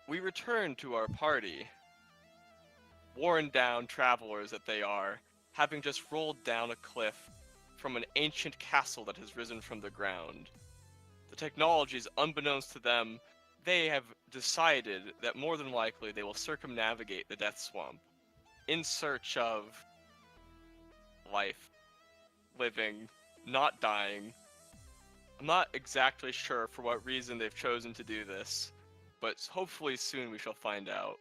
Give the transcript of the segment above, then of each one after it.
We return to our party, worn down travelers that they are, having just rolled down a cliff from an ancient castle that has risen from the ground. The technologies, unbeknownst to them, they have decided that more than likely they will circumnavigate the Death Swamp in search of life, living, not dying. I'm not exactly sure for what reason they've chosen to do this, but hopefully soon we shall find out.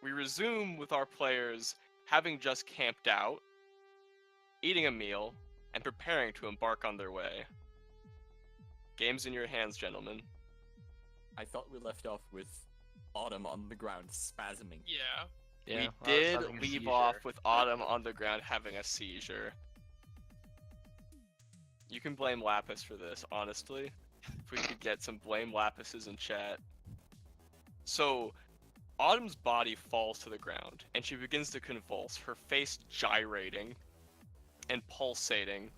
We resume with our players having just camped out, eating a meal, and preparing to embark on their way. Game's in your hands, gentlemen. I thought we left off with Autumn on the ground spasming. Yeah. We did leave off with Autumn on the ground having a seizure. You can blame Lapis for this, honestly. If we could get some blame Lapises in chat. So, Autumn's body falls to the ground, and she begins to convulse, her face gyrating and pulsating.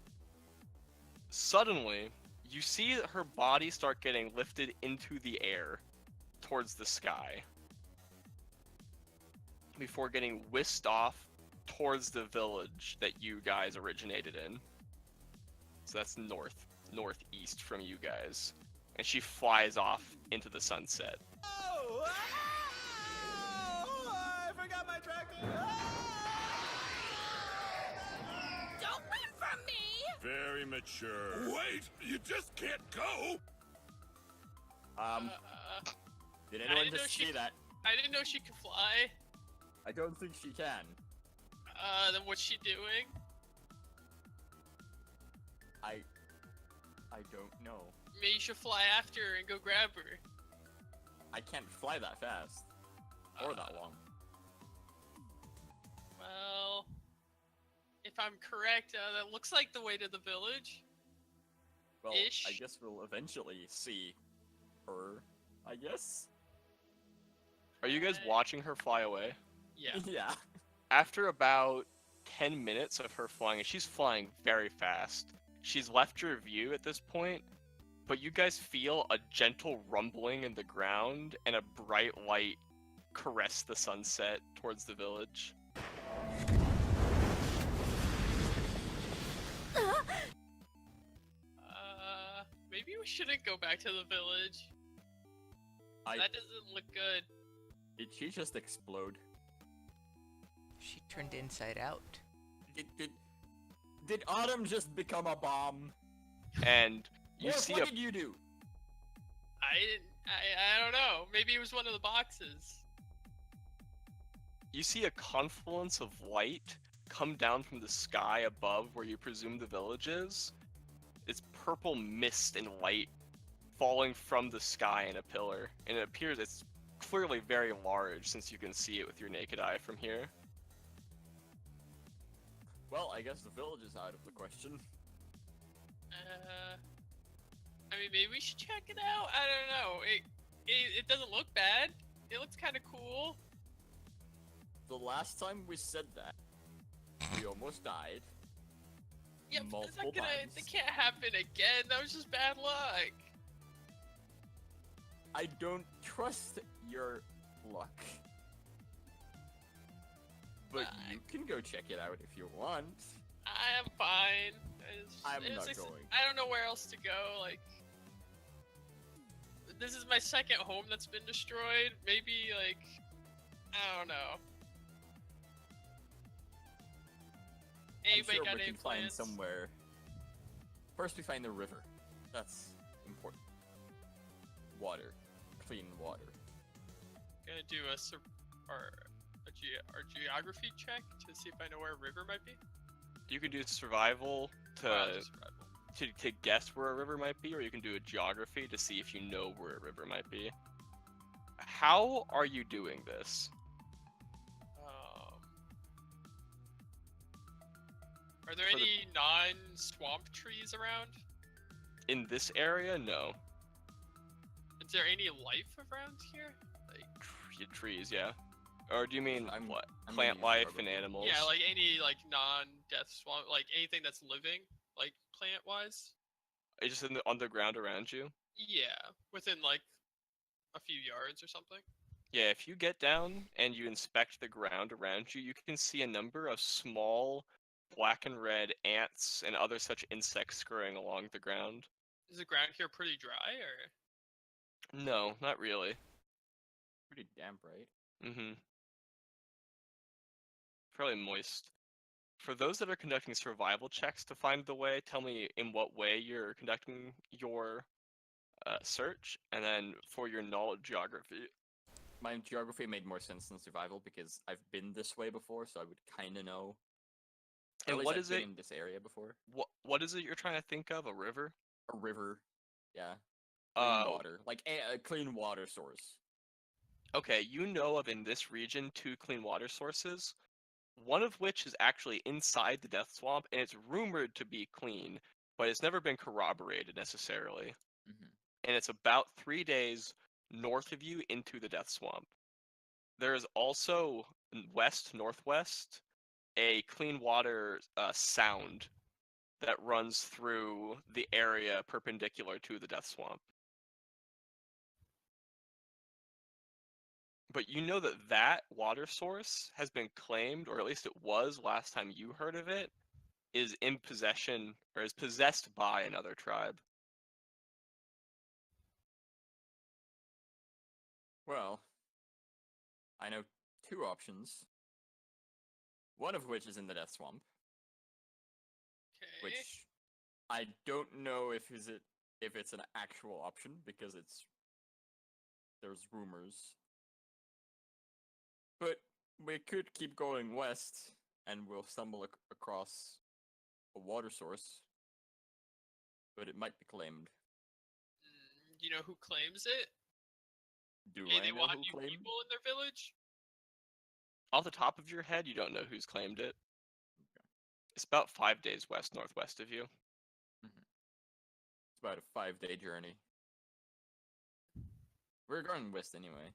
Suddenly, you see her body start getting lifted into the air towards the sky before getting whisked off towards the village that you guys originated in. So that's northeast from you guys. And she flies off into the sunset. Oh! I forgot my tractor! Don't run from me! Very mature. Wait! You just can't go! Did anyone just see that? I didn't know she could fly. I don't think she can. Then what's she doing? I don't know. Maybe you should fly after her and go grab her. I can't fly that fast. Or that long. Well, if I'm correct, that looks like the way to the village. Well, Ish. I guess we'll eventually see her, I guess? Are you guys watching her fly away? Yeah. Yeah. After about 10 minutes of her flying, and she's flying very fast, she's left your view at this point, but you guys feel a gentle rumbling in the ground and a bright light caress the sunset towards the village. Maybe we shouldn't go back to the village. That doesn't look good. Did she just explode? She turned inside out. Did Autumn just become a bomb? And you Morph, see what did you do? I don't know. Maybe it was one of the boxes. You see a confluence of light come down from the sky above where you presume the village is. It's purple mist and light falling from the sky in a pillar, and it appears it's clearly very large since you can see it with your naked eye from here. Well, I guess the village is out of the question. I mean, maybe we should check it out. I don't know. It doesn't look bad. It looks kind of cool. The last time we said that, we almost died. Yeah, but it's not multiple gonna. times. It can't happen again. That was just bad luck. I don't trust your luck. But you can go check it out if you want. I am fine. I'm not going. I don't know where else to go. Like, this is my second home that's been destroyed. Maybe, like, I don't know. Anybody I'm sure got we any can find plans? somewhere. First, we find the river. That's important. Water, clean water. Gonna do a or or geography check to see if I know where a river might be? You can do survival I'll to, do survival. to guess where a river might be, or you can do a geography to see if you know where a river might be. How are you doing this? Are there For the- any non-swamp trees around? In this area, no. Is there any life around here? Like, Trees, yeah. Or do you mean I'm- what? I'm gonna Plant use life geography. and animals? yeah, like any like non-death swamp, like anything that's living, like plant-wise. It's just on the ground around you. Yeah, within like a few yards or something. Yeah, if you get down and you inspect the ground around you, you can see a number of small black and red ants and other such insects scurrying along the ground. Is the ground here pretty dry, or? No, not really. Pretty damp, right? Mm-hmm. Fairly moist. For those that are conducting survival checks to find the way, tell me in what way you're conducting your search, and then for your knowledge geography. My geography made more sense than survival because I've been this way before, so I would kind of know. Or at And least what I've is been it? in this area before? What is it you're trying to think of? A river? A river, yeah, clean Uh, water, like a clean water source. okay, you know of in this region 2 clean water sources, one of which is actually inside the Death Swamp, and it's rumored to be clean, but it's never been corroborated necessarily. Hmm. And it's about 3 days north of you into the Death Swamp. There is also west-northwest a clean water sound that runs through the area perpendicular to the Death Swamp. But you know that that water source has been claimed, or at least it was last time you heard of it, is in possession, or is possessed by another tribe. Well, I know two options. One of which is in the Death Swamp, Okay. which I don't know if it's an actual option because there's rumors. But we could keep going west, and we'll stumble across a water source. But it might be claimed. Do you know who claims it? Do Hey, I they know want who new claimed? people in their village. Off the top of your head, you don't know who's claimed it. It's about 5 days west-northwest of you. It's about a 5-day journey. We're going west anyway.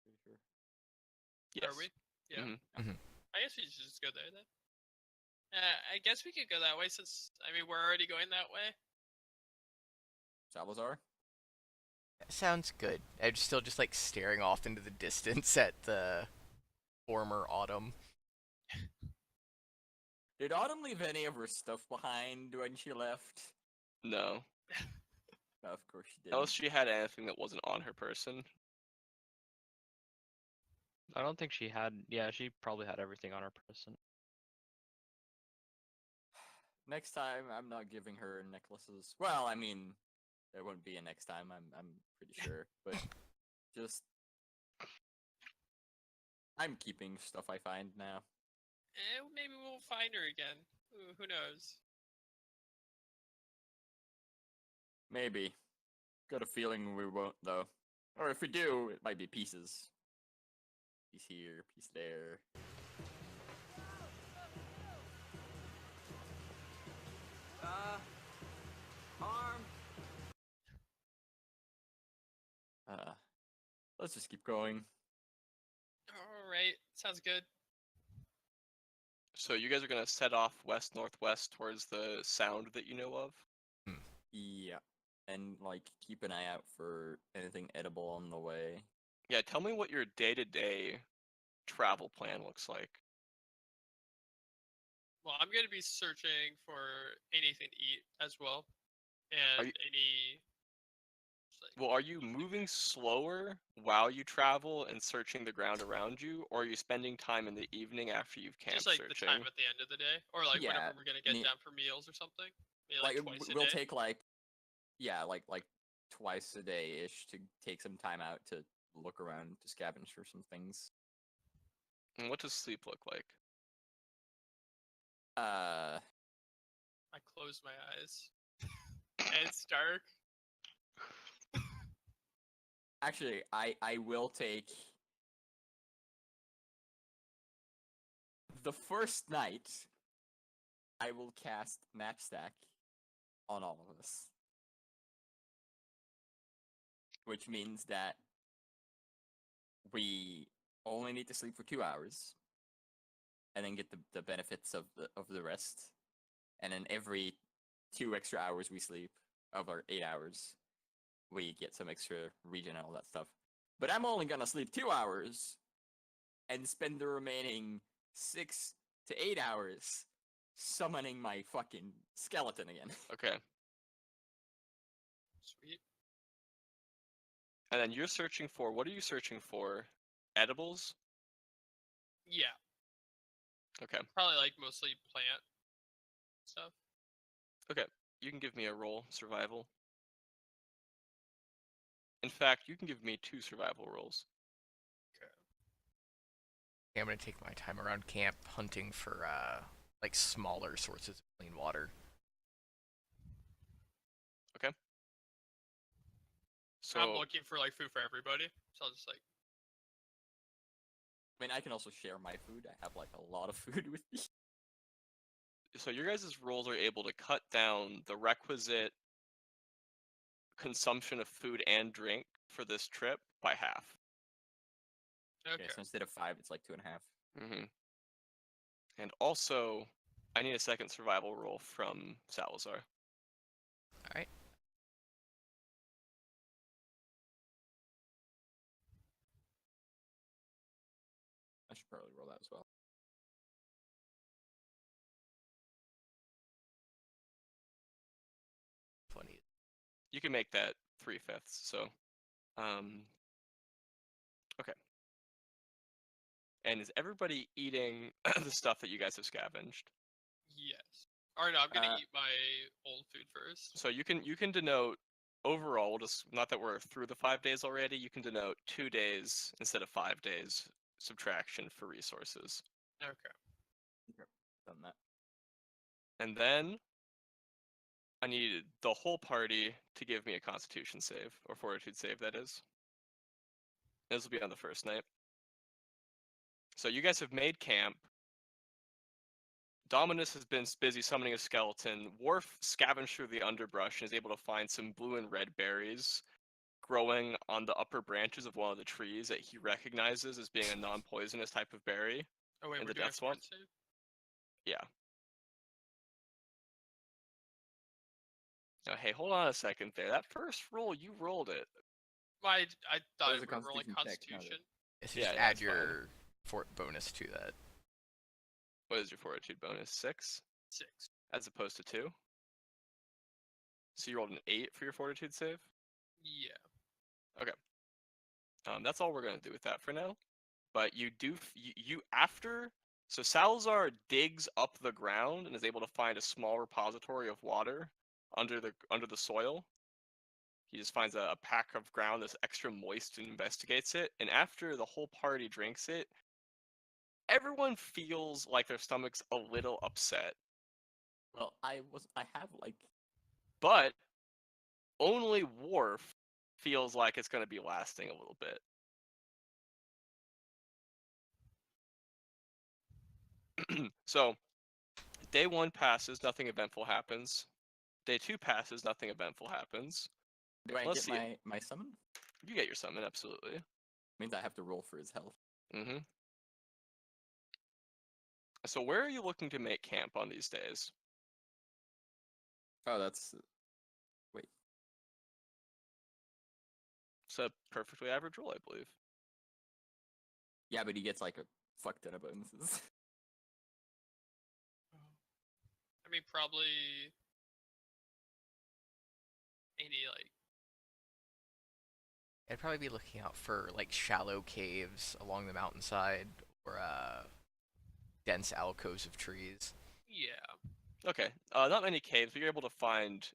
Pretty sure. Yes. Are we? Yeah. Mhm. I guess we should just go there then. I guess we could go that way since we're already going that way. Salazar? Sounds good. I'm still just like staring off into the distance at the former autumn. Did Autumn leave any of her stuff behind when she left? No. No, of course she didn't. Unless she had anything that wasn't on her person. I don't think she had. Yeah, she probably had everything on her person. Next time, I'm not giving her necklaces. Well, I mean, there won't be a next time. I'm pretty sure, but just I'm keeping stuff I find now. Maybe we'll find her again. Who knows? Maybe. Got a feeling we won't though. Or if we do, it might be pieces. Piece here, piece there. Arm. Let's just keep going. All right, sounds good. So you guys are gonna set off west-northwest towards the sound that you know of? Yeah. And like keep an eye out for anything edible on the way. Yeah, tell me what your day-to-day travel plan looks like. Well, I'm gonna be searching for anything to eat as well, Are and you- any. Well, are you moving slower while you travel and searching the ground around you, or are you spending time in the evening after you've camped Just like searching? the time at the end of the day, or like Yeah, whenever we're gonna get ne- down for meals or something. Maybe Like twice a we'll day. take like yeah, like twice a day ish to take some time out to look around to scavenge for some things. And what does sleep look like? Uh, I close my eyes. And it's dark. actually, I will take the first night. I will cast Matchstack on all of us, which means that we only need to sleep for 2 hours, and then get the benefits of the rest. And then every 2 extra hours we sleep, of our 8 hours, we get some extra regen and all that stuff. But I'm only gonna sleep 2 hours, and spend the remaining 6 to 8 hours summoning my fucking skeleton again. Okay. Sweet. And then you're searching for, what are you searching for? Edibles? Yeah. Okay. Probably like mostly plant stuff. Okay. You can give me a roll, survival. In fact, you can give me 2 survival rolls. Okay, I'm gonna take my time around camp hunting for like smaller sources of clean water. So I'm looking for like food for everybody. So I'll just like I mean, I can also share my food. I have like a lot of food with me. so your guys' rolls are able to cut down the requisite consumption of food and drink for this trip by half. okay. Okay, so instead of 5, it's like 2.5. Mm-hmm. And also, I need a second survival roll from Salazar. Alright. I should probably roll that as well. Funny. You can make that 3/5. So, okay. And is everybody eating the stuff that you guys have scavenged? Yes. Or no, I'm gonna Uh, eat my old food first. So you can denote overall. We'll just, not that we're through the 5 days already. You can denote 2 days instead of 5 days subtraction for resources, Okay. Done that. and then I need the whole party to give me a Constitution save or Fortitude save. That is. This will be on the first night. So you guys have made camp. Dominus has been busy summoning a skeleton. Worf scavenged through the underbrush and is able to find some blue and red berries growing on the upper branches of one of the trees that he recognizes as being a non-poisonous type of berry. Oh wait, In we're the doing death a fort swamp? save? Yeah. Now, hey, hold on a second there. That first roll, you rolled it. Well, I thought was we a were rolling Constitution check, not a- Constitution. It's Yeah, just yeah, add it's fine. your fort bonus to that. What is your Fortitude bonus? 6? 6. As opposed to 2? So you rolled an 8 for your Fortitude save? Yeah. That's all we're gonna do with that for now. But you do you after, so Salazar digs up the ground and is able to find a small repository of water under the soil. He just finds a pack of ground that's extra moist and investigates it. And after the whole party drinks it, everyone feels like their stomach's a little upset. Well, I have like But only Worf feels like it's gonna be lasting a little bit. So, day 1 passes, nothing eventful happens. Day 2 passes, nothing eventful happens. Do I Let's get see. my summon? You get your summon, absolutely. Means I have to roll for his health. Mm-hmm. So where are you looking to make camp on these days? Oh, that's wait. It's a perfectly average roll, I believe. Yeah, but he gets like a fuck ton of bonuses. I mean, probably any like I'd probably be looking out for like shallow caves along the mountainside or dense alcoves of trees. yeah. Okay, not many caves, but you're able to find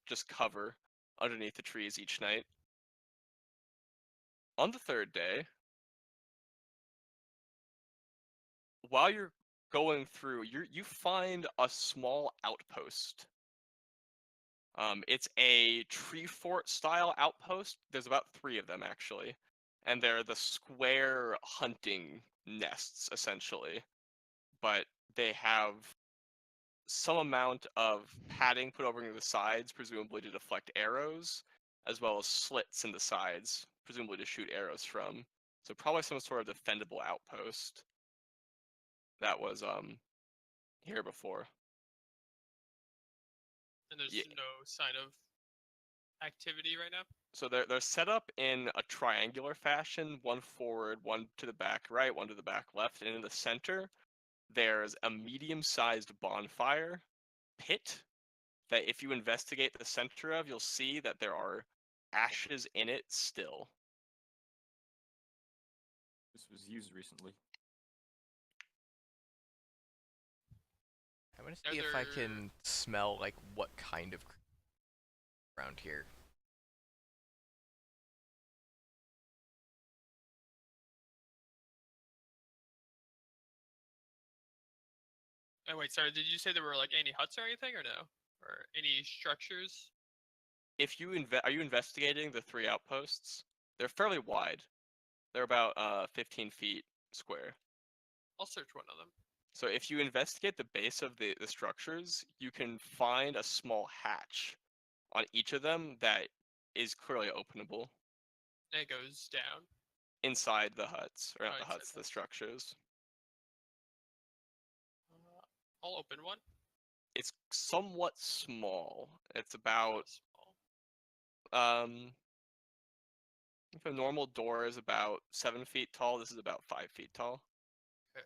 just cover underneath the trees each night. On the third day, while you're going through, you find a small outpost. It's a tree fort style outpost. There's about 3 of them actually, and they're the square hunting nests essentially, but they have some amount of padding put over the sides, presumably to deflect arrows, as well as slits in the sides, presumably to shoot arrows from. So probably some sort of defendable outpost that was here before. And there's Yeah. no sign of activity right now. So they're set up in a triangular fashion, one forward, one to the back right, one to the back left, and in the center there's a medium-sized bonfire pit that if you investigate the center of, you'll see that there are ashes in it still. This was used recently. I want Are to see if I there- can smell like what kind of around here. Oh wait, sorry. Did you say there were like any huts or anything, or no, or any structures? If you are you investigating the 3 outposts? They're fairly wide. They're about 15 feet square. I'll search one of them. So if you investigate the base of the structures, you can find a small hatch on each of them that is clearly openable And it goes down. inside the huts, or not Oh, the inside huts, the the huts. structures. I'll open one. It's somewhat small. It's Oh, about small. if a normal door is about 7 feet tall, this is about 5 feet tall. Okay.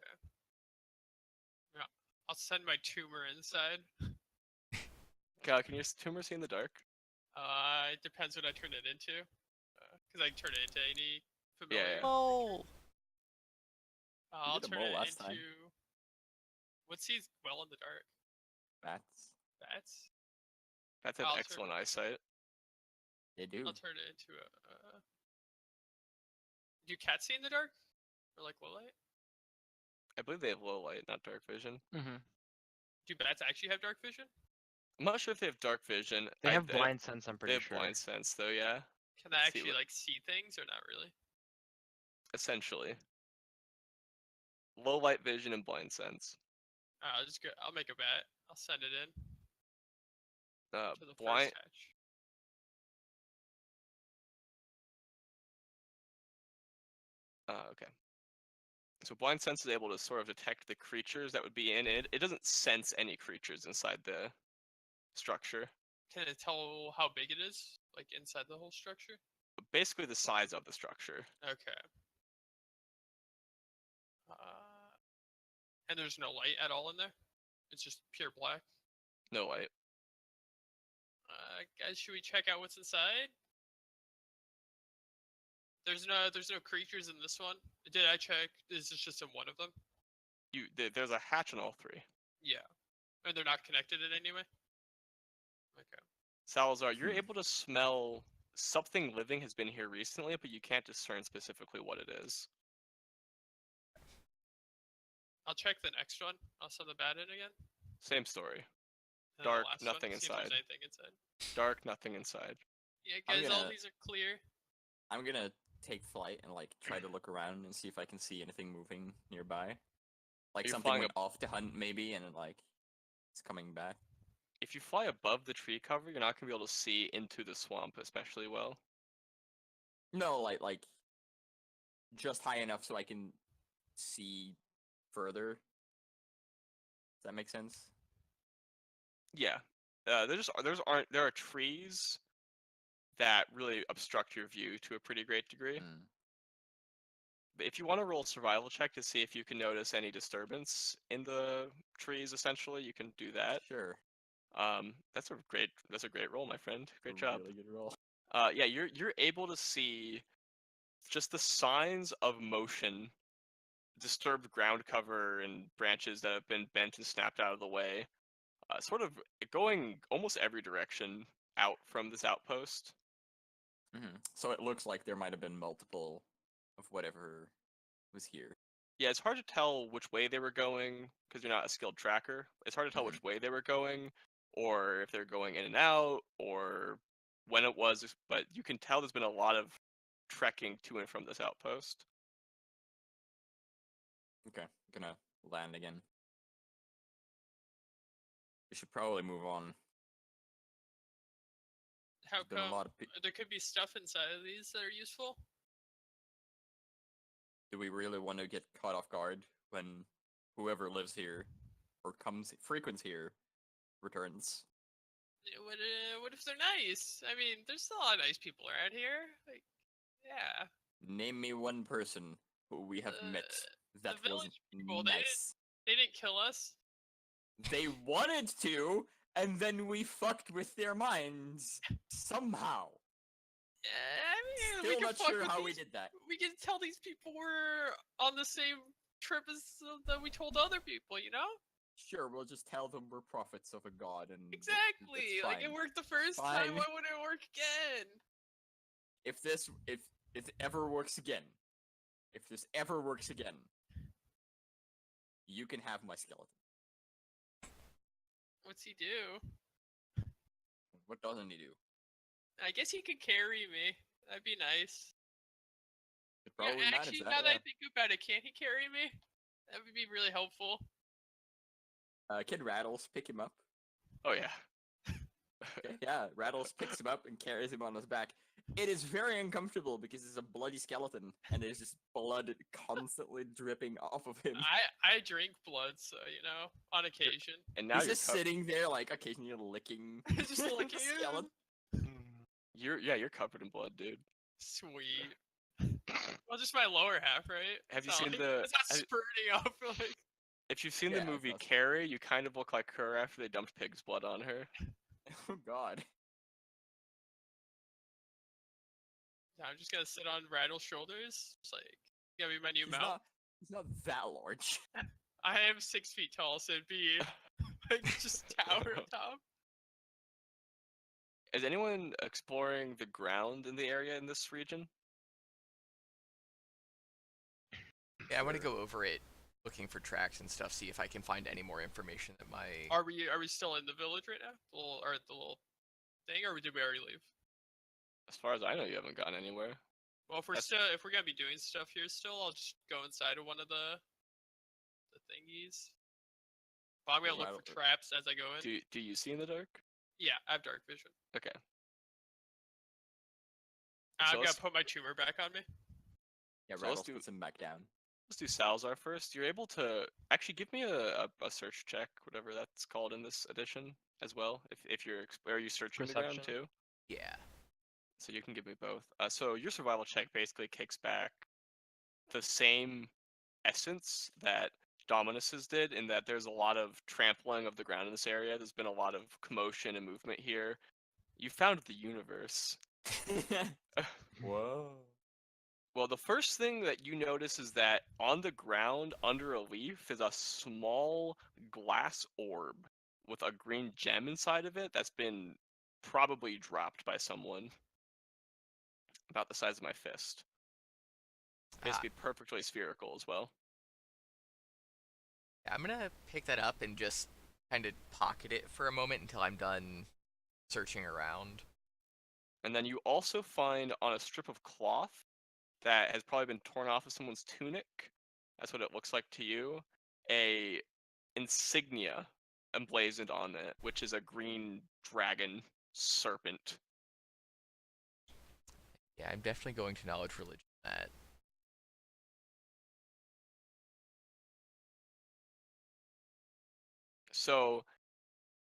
Yeah, I'll send my tumor inside. Can your tumor see in the dark? It depends what I turn it into. Because I can turn it into any familiar. Yeah. Oh, I'll did a turn mole it last into. time. What sees well in the dark? Bats. Bats. That's an I'll turn excellent it- eyesight. They do. I'll turn it into a. Do cats see in the dark? Or like low light? I believe they have low light, not dark vision. Mm-hmm. Do bats actually have dark vision? I'm not sure if they have dark vision. They have They blind sense, I'm They pretty have sure. blind sense, though. Yeah, Can they Let's see actually what- like see things or not really? essentially. Low light vision and blind sense. I'll just go. I'll make a bet. I'll send it in to the Blind. first hatch. Okay. So blind sense is able to sort of detect the creatures that would be in it. It doesn't sense any creatures inside the structure. Can it tell how big it is? Like inside the whole structure? Basically, the size of the structure. Okay. And there's no light at all in there? It's just pure black? No light. Guys, should we check out what's inside? There's no creatures in this one. Did I check? Is this just in one of them? There's a hatch in all 3. Yeah. And they're not connected in any way? Okay. Salazar, you're Hmm. able to smell something living has been here recently, but you can't discern specifically what it is. I'll check the next one. I'll send the bat in again. Same story. And then the Dark, last one, nothing see if there's inside. anything inside. Dark, nothing inside. Yeah, I'm guys, all gonna- these are clear. I'm gonna take flight and like try to look around and see if I can see anything moving nearby. Like Are you something flying went off to hunt maybe and like it's coming back. If you fly above the tree cover, you're not going to be able to see into the swamp especially well. No, like just high enough so I can see further. Does that make sense? Yeah. There are trees that really obstruct your view to a pretty great degree. Mm. But if you want to roll a survival check to see if you can notice any disturbance in the trees, essentially, you can do that. Sure. That's a great roll, my friend. Great A job. Really good roll. Yeah, you're able to see just the signs of motion, disturbed ground cover and branches that have been bent and snapped out of the way, sort of going almost every direction out from this outpost. So it looks like there might have been multiple of whatever was here. Yeah, it's hard to tell which way they were going because you're not a skilled tracker. It's hard to tell Mhm. which way they were going, or if they're going in and out, or when it was. But you can tell there's been a lot of trekking to and from this outpost. Okay, gonna land again. We should probably move on. How There's been a come? lot of There could be stuff inside of these that are useful. Do we really want to get caught off guard when whoever lives here or frequents here returns? What if they're nice? I mean, there's a lot of nice people around here. Like, yeah. Name me one person who we have met that the was village people, nice. They didn't kill us. They wanted to, and then we fucked with their minds somehow. I mean, we Still can not fuck sure with how we these- did that. We can tell these people were on the same trip as that we told other people. You know? Sure, we'll just tell them we're prophets of a god, and Exactly. it's Like it fine. worked the first Fine. time. Why would it work again? If this ever works again, you can have my skeleton. What's he do? What doesn't he do? I guess he could carry me. That'd be nice. Could Yeah, probably manage actually, that. now that I Yeah. think about it, can't he carry me? That would be really helpful. Kid Rattles pick him up. Oh yeah. Okay, yeah, Rattles picks him up and carries him on his back. It is very uncomfortable because it's a bloody skeleton and there's just blood constantly dripping off of him. I drink blood, so you know, on occasion. And now He's you're just sitting there, like occasionally licking Just licking the it. skeleton. you're covered in blood, dude. Sweet. Well, just my lower half, right? Have you It's not seen like- the- It's not have- spurting up like. If you've seen Yeah, the movie that's- Carrie, you kind of look like her after they dumped pig's blood on her. Oh god. I'm just gonna sit on Rattle's shoulders. It's like, gonna be my new mount. He's not that large. I am 6 feet tall, so it'd be like just tower up top. Is anyone exploring the ground in the area in this region? Yeah, I want to go over it, looking for tracks and stuff, see if I can find any more information that might. Are we still in the village right now? The little thing, or did we already leave? As far as I know, you haven't gone anywhere. Well, That's- if we're gonna be doing stuff here still, I'll just go inside of one of the thingies. But I'm gonna Yeah, look for traps as I go in. Do you see in the dark? Yeah, I have dark vision. Okay. I'm So gonna let's- put my tumor back on me. Yeah, So let's Rattles do- puts him back down. Let's do Salazar first. You're able to actually give me a search check, whatever that's called in this edition as well. If you're are you searching the ground Perception? too? Yeah. So you can give me both. So your survival check basically kicks back the same essence that Dominus's did, in that there's a lot of trampling of the ground in this area. There's been a lot of commotion and movement here. You found the universe. Whoa. Well, the first thing that you notice is that on the ground under a leaf is a small glass orb with a green gem inside of it that's been probably dropped by someone. About the size of my fist. Basically perfectly spherical as well. Yeah, I'm gonna pick that up and just kind of pocket it for a moment until I'm done searching around. And then you also find on a strip of cloth that has probably been torn off of someone's tunic. That's what it looks like to you. A insignia emblazoned on it, which is a green dragon serpent. Yeah, I'm definitely going to knowledge religion that. So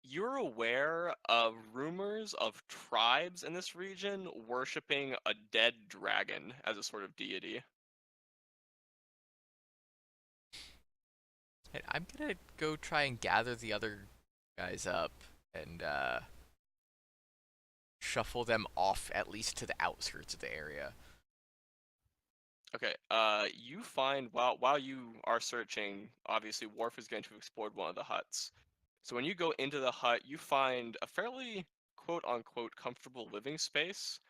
you're aware of rumors of tribes in this region worshipping a dead dragon as a sort of deity. And I'm gonna go try and gather the other guys up and shuffle them off at least to the outskirts of the area. Okay, you find while you are searching, obviously Worf is going to explore one of the huts. So when you go into the hut, you find a fairly quote unquote comfortable living space.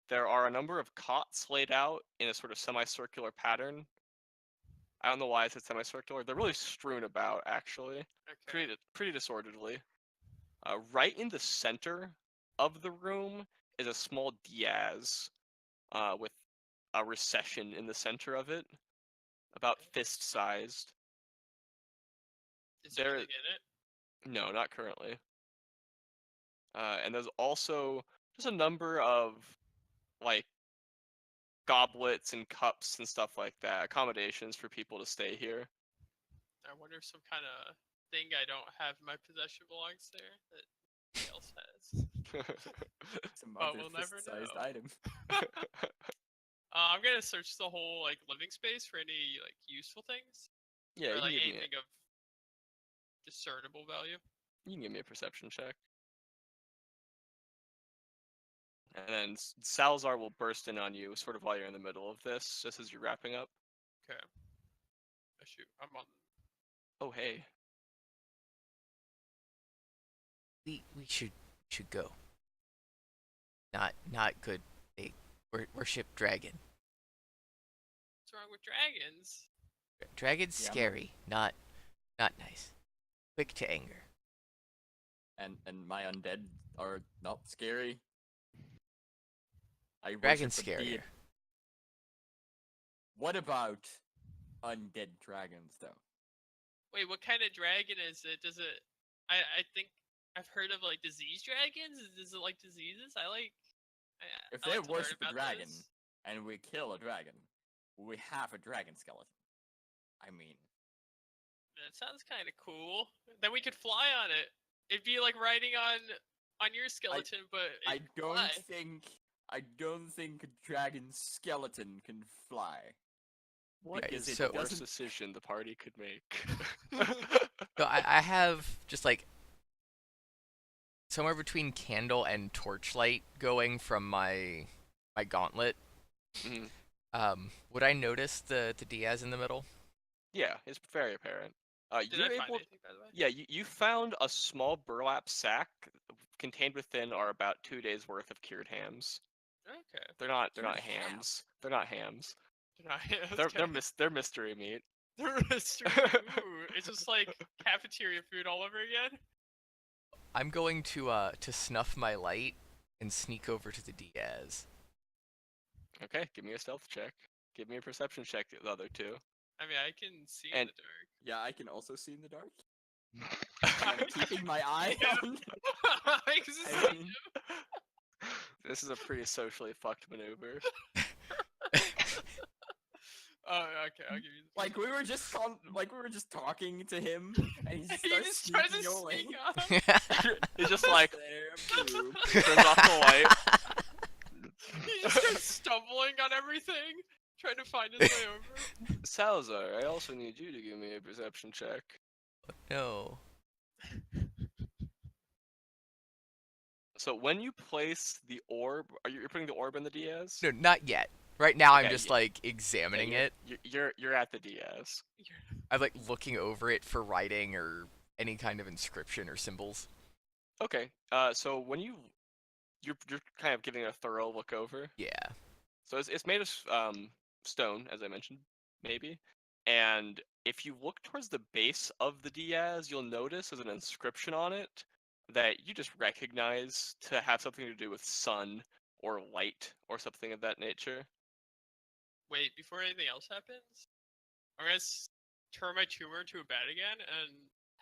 there are a number of cots laid out in a sort of semicircular pattern. I don't know why it's semicircular. They're really strewn about, actually. Okay. Pretty disorderly. Right in the center of the room is a small Diaz with a recession in the center of it, about fist-sized. Is there There, anything in it? no, not currently. And there's also just a number of like goblets and cups and stuff like that, accommodations for people to stay here. I wonder if some kind of thing I don't have in my possession belongs there that somebody else has. Some But other we'll never fist-sized know. item. I'm gonna search the whole like living space for any like useful things Yeah, or you can, like give me anything of discernible value. you can give me a perception check. And then Salazar will burst in on you sort of while you're in the middle of this, just as you're wrapping up. Okay. Oh, shoot, I'm on. Oh, hey. We should go. Not good. They worship dragon. What's wrong with dragons? Dragon's Yeah. scary, not nice. Quick to anger. And my undead are not scary. I Dragon's worship a deity. scarier. What about undead dragons, though? Wait, what kind of dragon is it? Does it? I think I've heard of like disease dragons. Is it like diseases? If I they like to learn worship a about dragon those. and we kill a dragon, we have a dragon skeleton. I mean, That sounds kind of cool. Then we could fly on it. It'd be like riding on your skeleton, but I it'd don't fly. think a dragon skeleton can fly. What Right, is it the so- worst doesn't- decision the party could make? So I have just like somewhere between candle and torchlight going from my gauntlet. Mhm. Would I notice the Diaz in the middle? Yeah, it's very apparent. Did You're I find able. anything, by the way? Yeah, you found a small burlap sack. Contained within are about 2 days worth of cured hams. Okay. They're not Cured hams. They're not hams. They're They're mystery meat. They're mystery food. It's just like cafeteria food all over again. I'm going to snuff my light and sneak over to the Diaz. Okay, give me a stealth check. Give me a perception check. The other two. I mean, I can see in And- the dark. Yeah, I can also see in the dark. I'm keeping my eye on. I can see I mean, This is a pretty socially fucked maneuver. Oh, okay, I'll give you. like we were just talking to him, and he just He starts just tries to sneaking away. sneak up. He's just like There, boop. turns off the light. He just starts stumbling on everything, trying to find his way over. Salazar, I also need you to give me a perception check. No. So when you place the orb, you're putting the orb in the Diaz? No, not yet. Right now I'm Okay, just yeah. like examining it. You're at the Diaz. I'm like looking over it for writing or any kind of inscription or symbols. Okay. So when you're kind of giving it a thorough look over. Yeah. So it's made of stone, as I mentioned, maybe. And if you look towards the base of the Diaz, you'll notice there's an inscription on it that you just recognize to have something to do with sun or light or something of that nature. Wait, before anything else happens, I'm gonna turn my tumor into a bat again and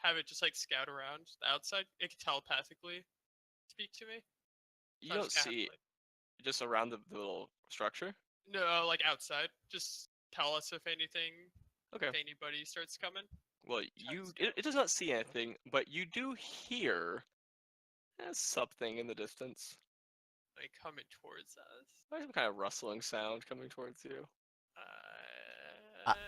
have it just like scout around the outside. It can telepathically speak to me. You So I'm don't just gonna have see to, like, just around the little structure. no, like outside. Just tell us if anything, Okay. if anybody starts coming. Well, it does not see anything, but you do hear something in the distance. Like coming towards us. Like some kind of rustling sound coming towards you.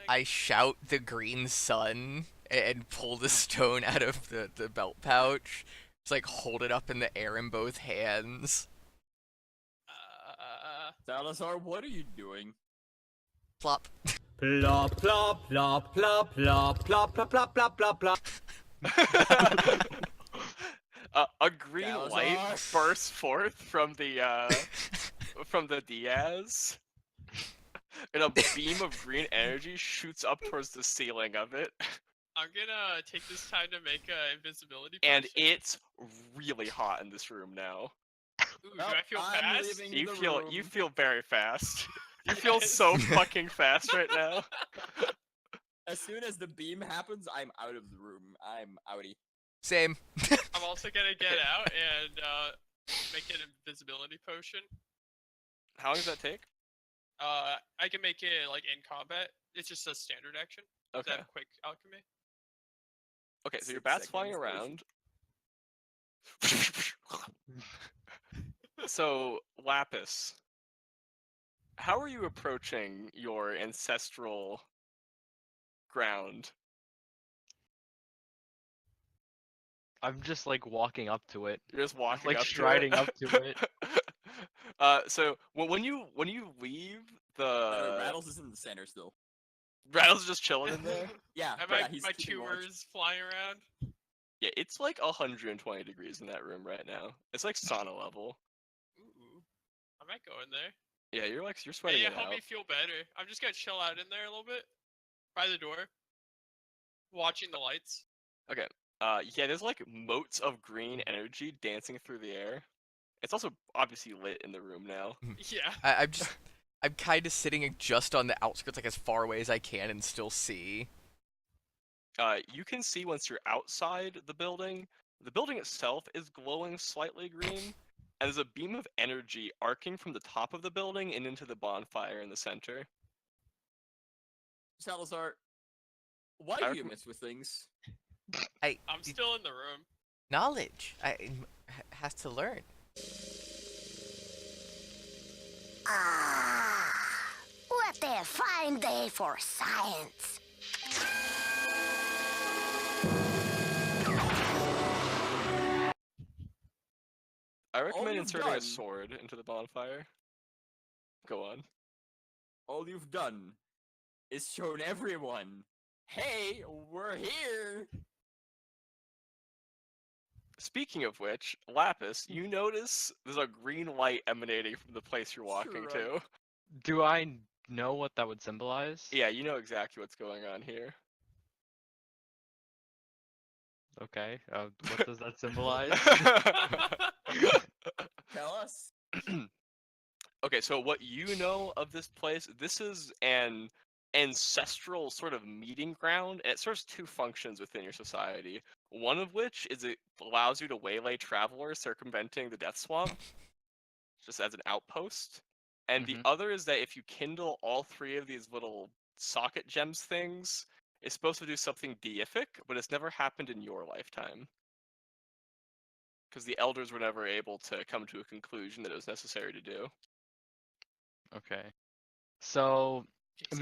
I shout the green sun and pull the stone out of the belt pouch. Just like hold it up in the air in both hands. Salazar, what are you doing? Plop. Plop, plop, plop, plop, plop, plop, plop, plop, plop, plop, plop. A green light Salazar. bursts forth from the from the Diaz, and a beam of green energy shoots up towards the ceiling of it, I'm gonna take this time to make a invisibility and potion. it's really hot in this room now. Ooh, do Well, I feel I'm fast? leaving You the feel room. very fast. You feel Yes. so fucking fast right now. As soon as the beam happens, I'm out of the room. I'm outie. Same. I'm also gonna get out and make an invisibility potion. How long does that take? I can make it like in combat. It's just a standard action. Is Okay. that quick alchemy? Okay, so your 6 bat's flying seconds, around. So, Lapis, how are you approaching your ancestral ground? I'm just like walking up to it. You're just walking like up striding to up it. to it. So when you leave By the way, the Rattles is in the center still. Rattle's just chilling in there. Yeah, Have yeah, he's my keeping watch. tumors flying around? Yeah, it's like 120 degrees in that room right now. It's like sauna level. Ooh, I might go in there. Yeah, you're sweating Hey, it help out. me feel better. I'm just gonna chill out in there a little bit, by the door, watching the lights. Okay. Yeah, there's like motes of green energy dancing through the air. It's also obviously lit in the room now. Yeah. I'm kind of sitting just on the outskirts, like as far away as I can, and still see. You can see once you're outside the building itself is glowing slightly green, and there's a beam of energy arcing from the top of the building and into the bonfire in the center. Salazar, why I do you recomm- mess with things? I'm still in the room. Knowledge. Has to learn. Ah, what a fine day for science. I recommend you've inserting a done- sword into the bonfire. Go on. All you've done is shown everyone, hey, we're here. Speaking of which, Lapis, you notice there's a green light emanating from the place you're walking Sure, to. Do I know what that would symbolize? Yeah, you know exactly what's going on here. Okay. What does that symbolize? Tell us. Okay, so what you know of this place, this is an ancestral sort of meeting ground, and it serves two functions within your society. One of which is it allows you to waylay travelers circumventing the Death Swamp, just as an outpost. And the Mhm. other is that if you kindle all three of these little socket gems things, it's supposed to do something deific, but it's never happened in your lifetime. Because the elders were never able to come to a conclusion that it was necessary to do. Okay. So,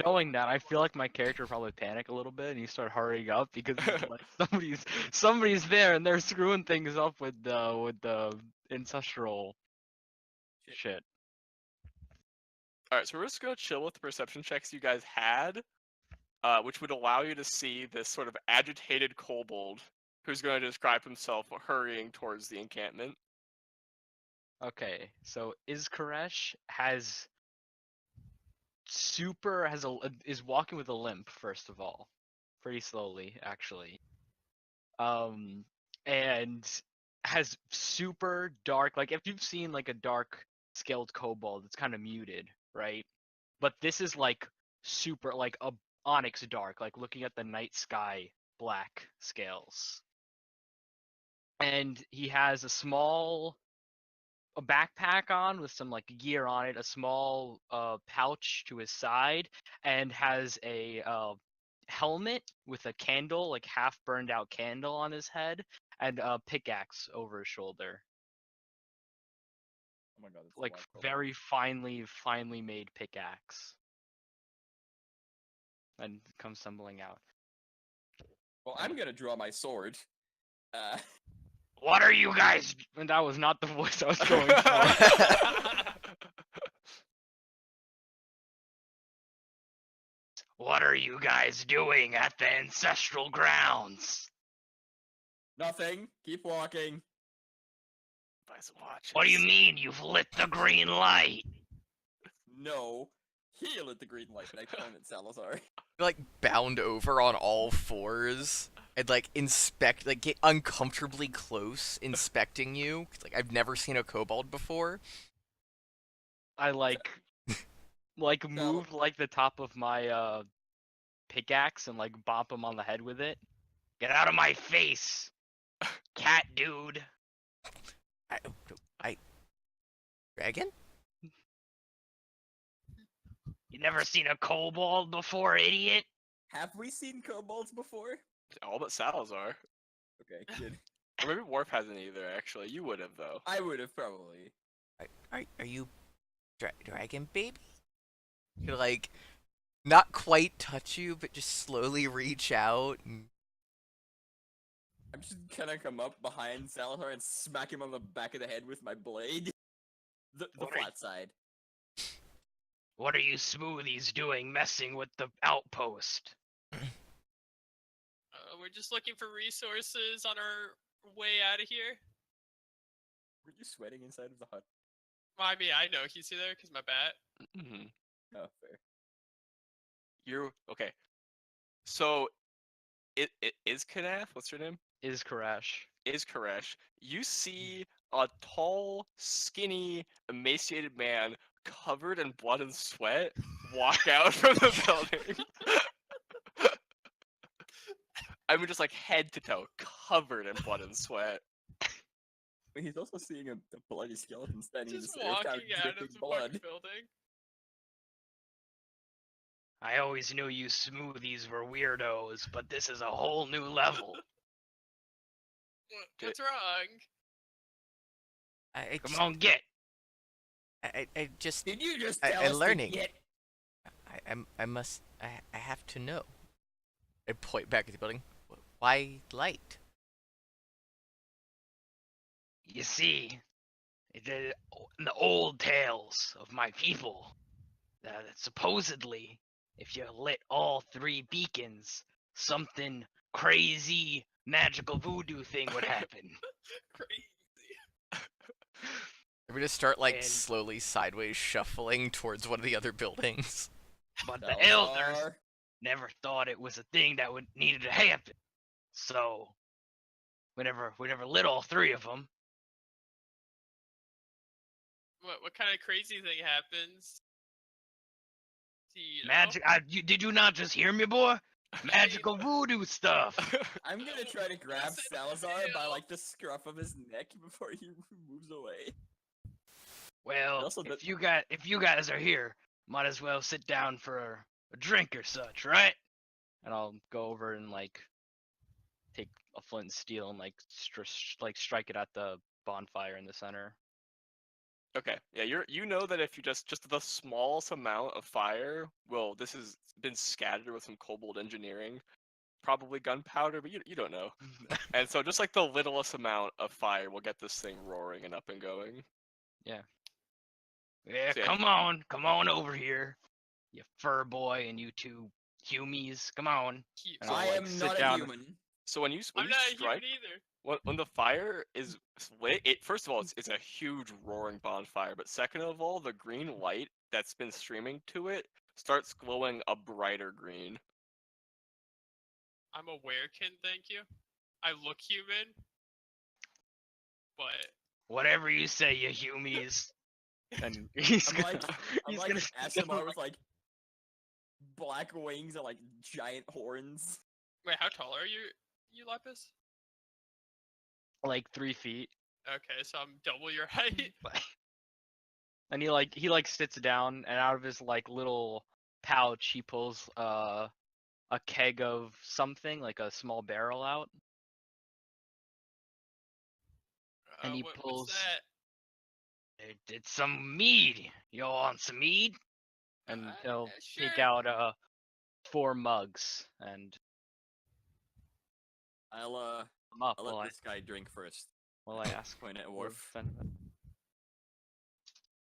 knowing that, I feel like my character would probably panic a little bit and he start hurrying up because he's like somebody's there and they're screwing things up with the ancestral shit. Alright, so we're just gonna chill with the perception checks you guys had, which would allow you to see this sort of agitated kobold who's going to describe himself hurrying towards the encampment. Okay, so Izkaresh is walking with a limp, first of all, pretty slowly actually. And has super dark, like if you've seen like a dark scaled kobold, it's kind of muted, right? But this is like super, like a onyx dark, like looking at the night sky black scales. And he has a backpack on with some like gear on it, a small pouch to his side, and has a helmet with a candle, like half burned out candle on his head, and a pickaxe over his shoulder. Oh my god, it's Like Black Kobold. very finely made pickaxe. And comes stumbling out. Well, I'm gonna draw my sword. What are you guys? And that was not the voice I was going for. What are you guys doing at the ancestral grounds? Nothing. Keep walking. Buy some watches. What do you mean you've lit the green light? No. Heal at the green light, and I point at Salazar. Like bound over on all fours and like inspect, like get uncomfortably close inspecting you. 'Cause, like I've never seen a kobold before. I like move like the top of my pickaxe and like bop him on the head with it. Get out of my face, cat dude. I dragon? You never seen a kobold before, idiot? Have we seen kobolds before? All but Salazar. Okay, good. Or maybe Worf hasn't either, actually. You would have, though. I would have probably. Are you dragon baby? You like not quite touch you, but just slowly reach out and I'm just gonna come up behind Salazar and smack him on the back of the head with my blade. The What are flat side. What are you smoothies doing messing with the outpost? We're just looking for resources on our way out of here. Were you sweating inside of the hut? Well, I mean, I know he's there because my bat. Mm-hmm. Oh, fair. You're okay. So, it is Kanaf. What's her name? Is Koresh. Is Koresh. You see a tall, skinny, emaciated man covered in blood and sweat walk out from the building. I mean, just like head to toe, covered in blood and sweat. But he's also seeing a bloody skeleton standing in the Just stairs walking now, out of dripping the blood. fucking building. I always knew you smoothies were weirdos, but this is a whole new level. What's wrong? I Come just, on, get. I just Did you just I- tell I'm us learning. to get? I have to know. I point back at the building. Why light? You see, in the old tales of my people, that supposedly, if you lit all 3 beacons, something crazy, magical voodoo thing would happen. Crazy. I'm gonna start like And- slowly sideways shuffling towards one of the other buildings. But the elders Salazar. never thought it was a thing that would needed to happen. So, we never lit all 3 of them. What kind of crazy thing happens? Do you know? Magic. Did you not just hear me, boy? Magical voodoo stuff. I'm gonna try to grab Listen, Salazar by Dale. like the scruff of his neck before he moves away. Well, Also if you guys are here, might as well sit down for a drink or such, right? And I'll go over and like take a flint and steel and like strike it at the bonfire in the center. Okay, yeah, you know that if you just the smallest amount of fire, well, this has been scattered with some kobold engineering, probably gunpowder, but you don't know. And so just like the littlest amount of fire will get this thing roaring and up and going. Yeah, So, yeah. come on over here, you fur boy and you 2 humies. Come on. Keep- And I'll, I like, am sit not down. a human. So when you I'm not a strike, human either. when the fire is lit, first of all it's a huge roaring bonfire, but second of all, the green light that's been streaming to it starts glowing a brighter green. I'm a werekin, thank you. I look human, but Whatever you say, you humies. And he's I'm gonna, like, I'm he's like gonna ASMR with like black wings and like giant horns. wait, how tall are you Lapis? like 3 feet. Okay, so I'm double your height. And he like sits down and out of his like little pouch he pulls a keg of something, like a small barrel out. And he What's pulls- that? It's some mead. You all want some mead? And he'll take Sure. out 4 mugs and I'll them up I'll while let this guy drink first. I ask Point at Worf. Worf.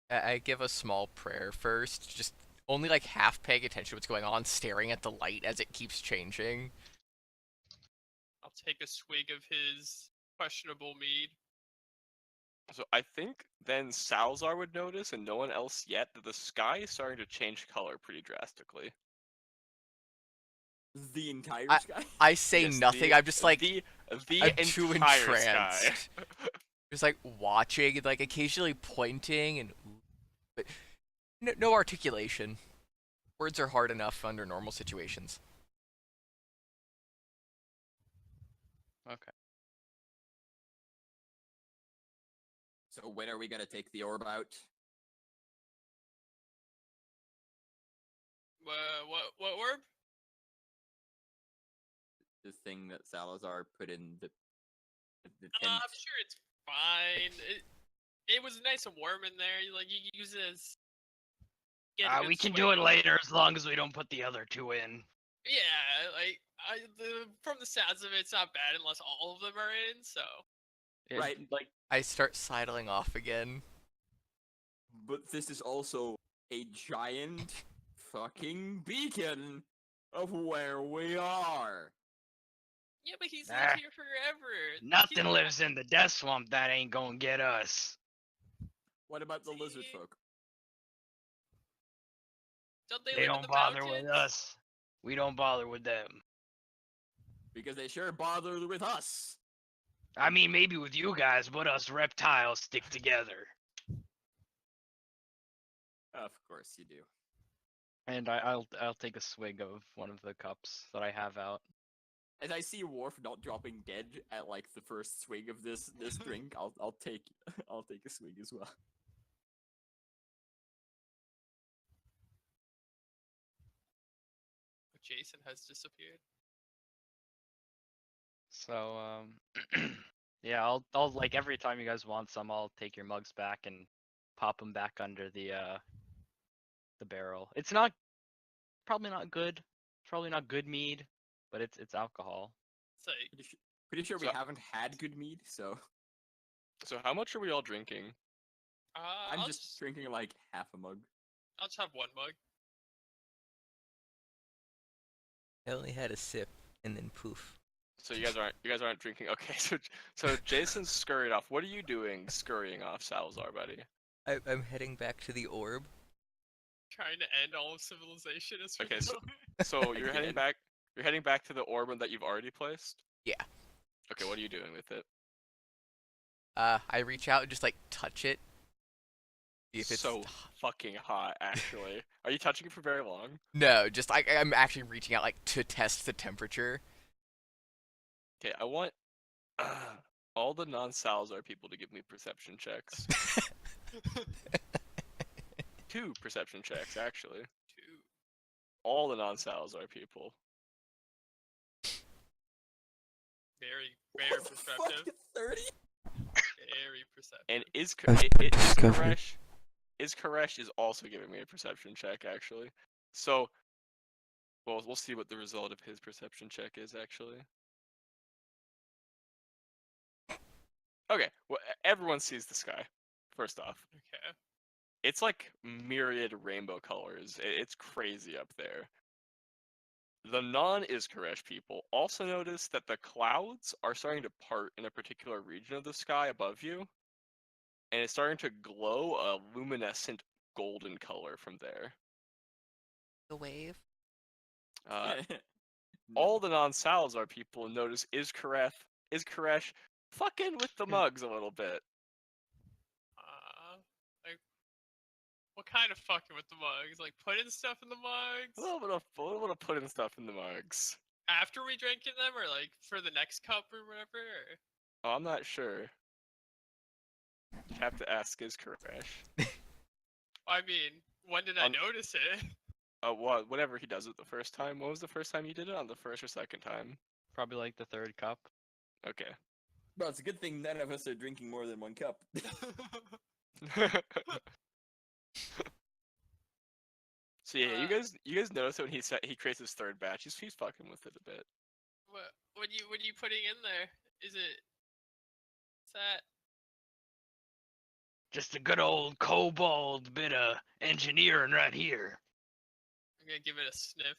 I give a small prayer first, just only like half paying attention to what's going on, staring at the light as it keeps changing. I'll take a swig of his questionable mead. So I think then Salazar would notice, and no one else yet, that the sky is starting to change color pretty drastically. The entire I- sky? I say Yes, nothing. I'm just like the I'm too entire sky. entranced. Just like watching, and, like occasionally pointing, and but no articulation. Words are hard enough under normal situations. Okay. So when are we gonna take the orb out? What orb? The thing that Salazar put in the tent. I'm sure it's fine. It was nice and warm in there. Like you can use it as. Get a We good can swing do it of- later as long as we don't put the other two in. Yeah, like from the sounds of it, it's not bad unless all of them are in. So Right. Like I start sidling off again. But this is also a giant fucking beacon of where we are. yeah, but he's Ah, lived here forever. nothing He's- lives in the death swamp that ain't gonna get us. What about the lizard See? folk? Don't they, They live in don't the bother mountains? with us. We don't bother with them. Because they sure bother with us. I mean, maybe with you guys, but us reptiles stick together. Of course you do. And I'll take a swig of one of the cups that I have out. As I see Worf not dropping dead at like the first swig of this drink, I'll take I'll take a swig as well. Jason has disappeared. So yeah, I'll like every time you guys want some, I'll take your mugs back and pop them back under the barrel. It's not probably not good. Probably not good mead, but it's alcohol. It's like Pretty sure we So- haven't had good mead, so So how much are we all drinking? I'm I'll just drinking like half a mug. I'll just have one mug. I only had a sip, and then poof. So you guys aren't drinking. Okay, so Jason's scurried off. What are you doing, scurrying off, Salazar, buddy? I'm heading back to the orb. Trying to end all of civilization as we Okay, go. So you're heading Again. back. You're heading back to the orb that you've already placed. Yeah. Okay, what are you doing with it? I reach out and just like touch it. See if it's so fucking hot, actually. Are you touching it for very long? No, just I'm actually reaching out like to test the temperature. Okay, I want all the non-Salazar people to give me perception checks. 2 perception checks, actually. Two. All the non-Salazar people. Very perceptive. 30? Very perceptive. And is That's pretty discovery. Koresh is also giving me a perception check, actually. So, well, we'll see what the result of his perception check is, actually. Okay, well, everyone sees the sky. First off, Okay. it's like myriad rainbow colors. It's crazy up there. The non-Iskaresh people also notice that the clouds are starting to part in a particular region of the sky above you, and it's starting to glow a luminescent golden color from there. The wave. All the non-Salazar people notice Iskaresh fucking with the mugs a little bit. Like, what kind of fucking with the mugs? Like putting stuff in the mugs A little bit of putting stuff in the mugs. after we drink in them, or like for the next cup or whatever. Or... Oh, I'm not sure. You have to ask Iskaresh. I mean, when did I On- notice it? Well, whenever he does it the first time. When was the first time you did it? On the first or second time? Probably like the third cup. Okay. Well, it's a good thing none of us are drinking more than one cup. So yeah, you guys notice when he creates his third batch, he's fucking with it a bit. what are you putting in there? Is that? Just a good old kobold bit of engineering right here. I'm gonna give it a sniff.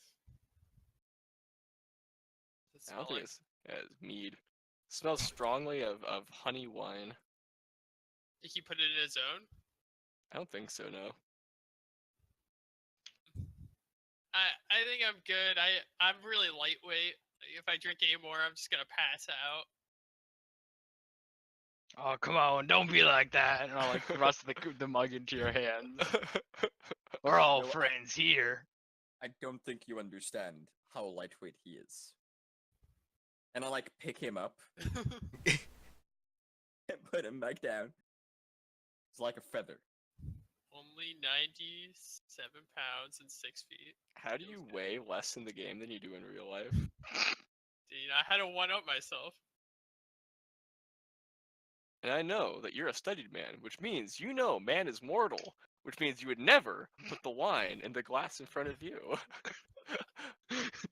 Does it I don't smell think it's mead. It smells strongly of honey wine. He put it in his own. I don't think so. No. I think I'm good. I'm really lightweight. If I drink any more, I'm just gonna pass out. Oh, come on, don't be like that. And I'll like thrust the mug into your hands. We're all No, friends here. I don't think you understand how lightweight he is. And I like pick him up and put him back down. It's like a feather. Only 97 pounds and 6 feet. How do you weigh less in the game than you do in real life? Dude, I had to one up myself. And I know that you're a studied man, which means you know man is mortal, which means you would never put the wine in the glass in front of you.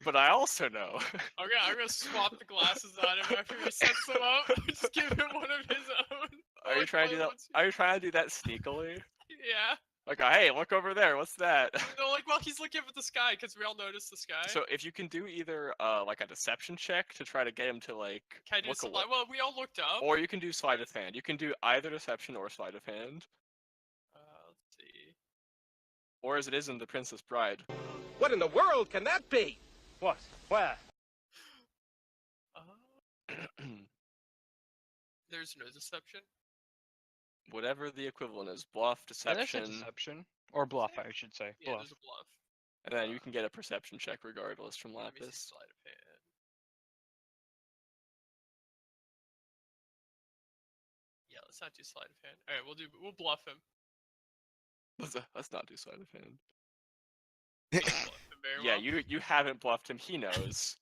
But I also know. I'm gonna swap the glasses on him after he sets them up. Just give him one of his own. Are you Like, trying to do that? once- Are you trying to do that sneakily? Yeah. Like, hey, look over there. What's that? No, like while he's looking up at the sky, because we all notice the sky. So if you can do either like a deception check to try to get him to like Can I do look some, away, well, we all looked up. or you can do sleight of hand. You can do either deception or sleight of hand, Let's see. or as it is in The Princess Bride. What in the world can that be? What? Where? There's no deception. Whatever the equivalent is, bluff, Yeah, there's a deception, deception. Or bluff, I should say. Yeah, Bluff. there's a bluff. and then you can get a perception check regardless from Let me see Lapis. sleight of hand. Yeah, let's not do sleight of hand. All right, we'll bluff him. Let's not do sleight of hand. We'll bluff him very Yeah, well. you haven't bluffed him. He knows.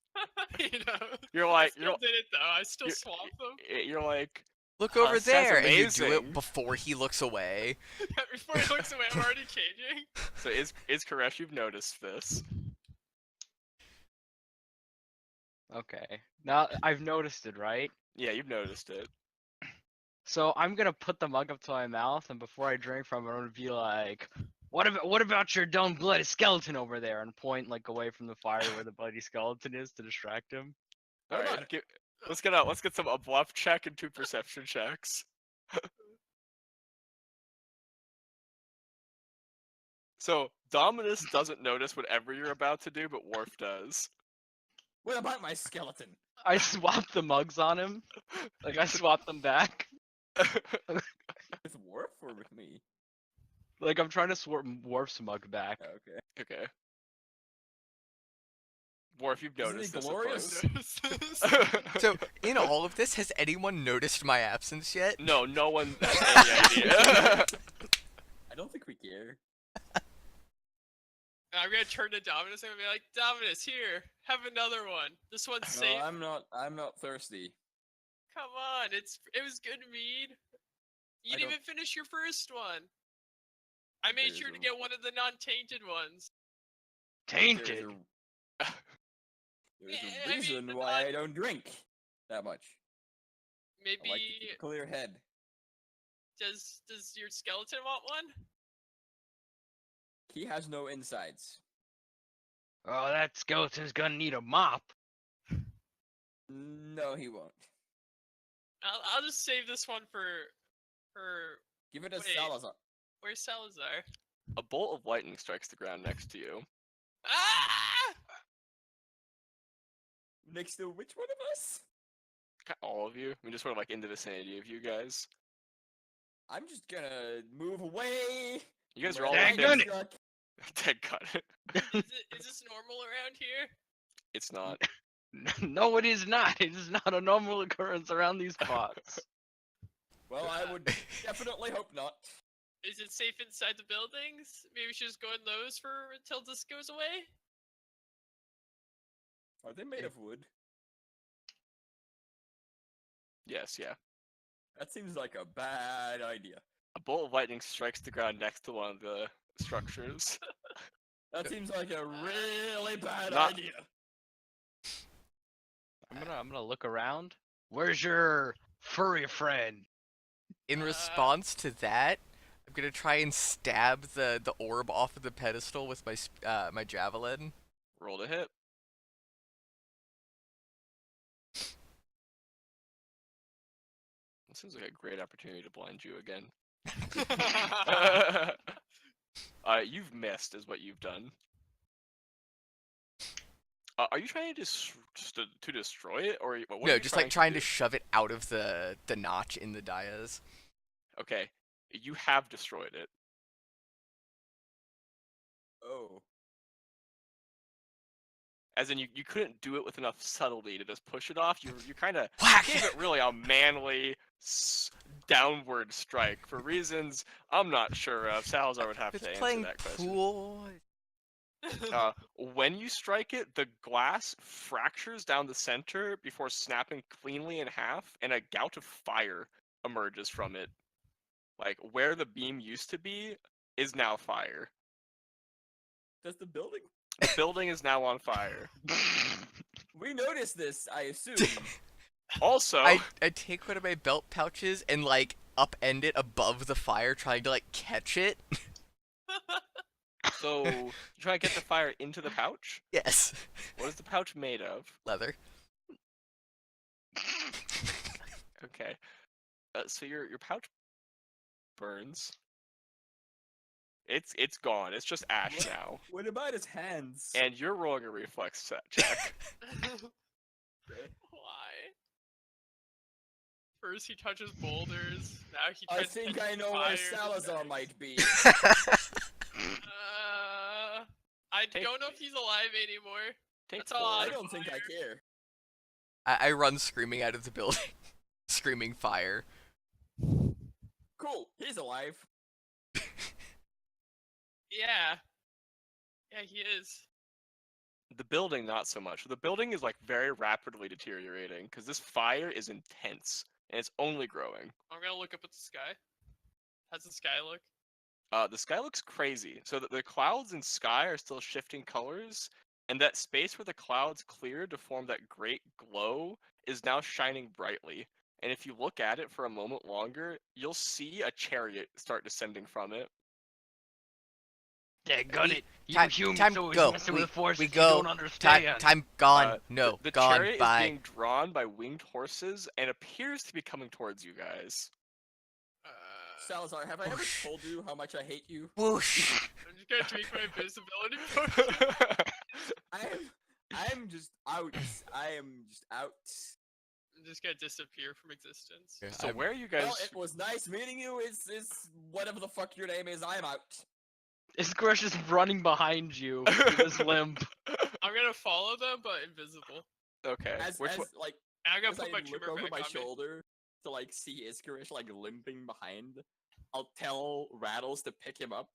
You know. You're I like still did it though. I still you're- swapped them. you're like Look Huh, over sounds there, and you do amazing. it before he looks away. Before he looks away, I'm already changing. so is Koresh, you've noticed this. Okay. Now I've noticed it, right? Yeah, you've noticed it. So I'm gonna put the mug up to my mouth, and before I drink from it, I'm gonna be like, what about your dumb bloody skeleton over there?" And point like away from the fire where the bloody skeleton is to distract him. All What right, about- let's get a bluff check and 2 perception checks. So Dominus doesn't notice whatever you're about to do, but Worf does. What about my skeleton? I swap the mugs on him. Like I swap them back. With Worf or with me? Like I'm trying to swap Worf's mug back. Okay. Okay. Worf, you've Isn't noticed it this, glorious? I suppose. So, in all of this, has anyone noticed my absence yet? No, no one has any idea. I don't think we care. I'm gonna turn to Dominus and I'm gonna be like, Dominus, here, have another one. This one's No, safe. I'm not thirsty. Come on, it was good mead. You I didn't don't- even finish your first one. I made There's sure to a- get one of the non-tainted ones. Tainted. There's Yeah, a I mean, reason the why non- I don't drink that much. Maybe I like to keep a clear head. does your skeleton want one? He has no insides. Oh, that skeleton's gonna need a mop. No, he won't. I'll just save this one for Give it a Wait. Salazar. where's Calesaer? A bolt of lightning strikes the ground next to you. Ah! Next to which one of us? All of you. I mean, just sort of like in the vicinity of you guys. I'm just gonna move away. You guys are from all where Dang I within. it. struck. Thank God. Is this normal around here? It's not. No, it is not. It is not a normal occurrence around these parts. Well, I would definitely hope not. Is it safe inside the buildings? Maybe we should just go in those for until this goes away. Are they made of wood? Yes, yeah. That seems like a bad idea. A bolt of lightning strikes the ground next to one of the structures. That seems like a really bad Not- idea. I'm gonna look around. Where's your furry friend? In response to that, I'm gonna try and stab the orb off of the pedestal with my my javelin. Roll to hit. seems like a great opportunity to blind you again. That's You've missed, is what you've done. Are you trying to to destroy it, or what are No, you just like trying to do? shove it out of the notch in the dias. Okay, you have destroyed it. Oh. As in, you couldn't do it with enough subtlety to just push it off. You kind of Whack! gave it really a manly downward strike for reasons I'm not sure of. Salazar would have It's to answer playing that question. pool. When you strike it, the glass fractures down the center before snapping cleanly in half, and a gout of fire emerges from it. Like, where the beam used to be is now fire. Does the building? The building is now on fire. We noticed this, I assume. Also, I take one of my belt pouches and like upend it above the fire, trying to like catch it. so you try to get the fire into the pouch? Yes. What is the pouch made of? Leather. Okay. So your pouch burns. It's gone. It's just ash What? now. What about his hands? And you're rolling a reflex check. Why? First he touches boulders. Now he I tries to think catch I know where fire. Salazar might be. I Take- don't know if he's alive anymore. Take That's all four. I don't think I care. I run screaming out of the building, screaming fire. Cool, he's alive. Yeah. Yeah, he is. The building, not so much. The building is like very rapidly deteriorating because this fire is intense and it's only growing. I'm gonna look up at the sky. How's the sky look? The sky looks crazy. So the clouds and sky are still shifting colors, and that space where the clouds cleared to form that great glow is now shining brightly. And if you look at it for a moment longer, you'll see a chariot start descending from it. Yeah, got it. You Time, humans time, always go. messing We with forces you go. don't understand. Time gone. No, The gone. chariot Bye. is being drawn by winged horses and appears to be coming towards you guys. Salazar, have I ever Whoosh. told you how much I hate you? Whoosh. I'm just gonna drink my invisibility potion. I'm just out. I am just out. I'm just gonna disappear from existence. Yeah, So I'm- where are you guys? Well, it was nice meeting you. It's whatever the fuck your name is. I'm out. Iskrush is running behind you with his limp. I'm gonna follow them, but invisible. Okay. As Which one? like And I'm gonna as put I my look tumor over back my on me. shoulder to like see Iskarish like limping behind, I'll tell Rattles to pick him up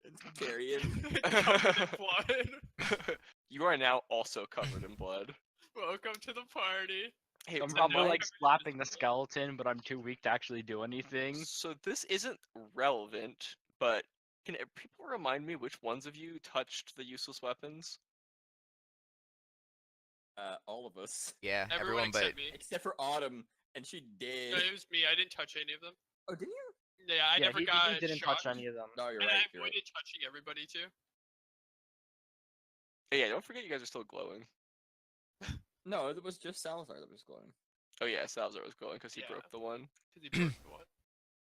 and carry him. Covered in blood. You are now also covered in blood. Welcome to the party. Hey, I'm so probably no- like slapping the skeleton, but I'm too weak to actually do anything. So this isn't relevant, but can people remind me which ones of you touched the useless weapons? All of us Yeah, Everyone everyone but except me. except for Autumn, and she did. No, it was me. I didn't touch any of them. Oh, didn't you? Yeah, I never got he didn't shocked. touch any of them. No, you're And I right. You're right. avoided touching everybody too. Hey, yeah, don't forget you guys are still glowing. No, it was just Salazar that was glowing. Oh yeah, Salazar was glowing because he Yeah. broke the one. Because he broke the one.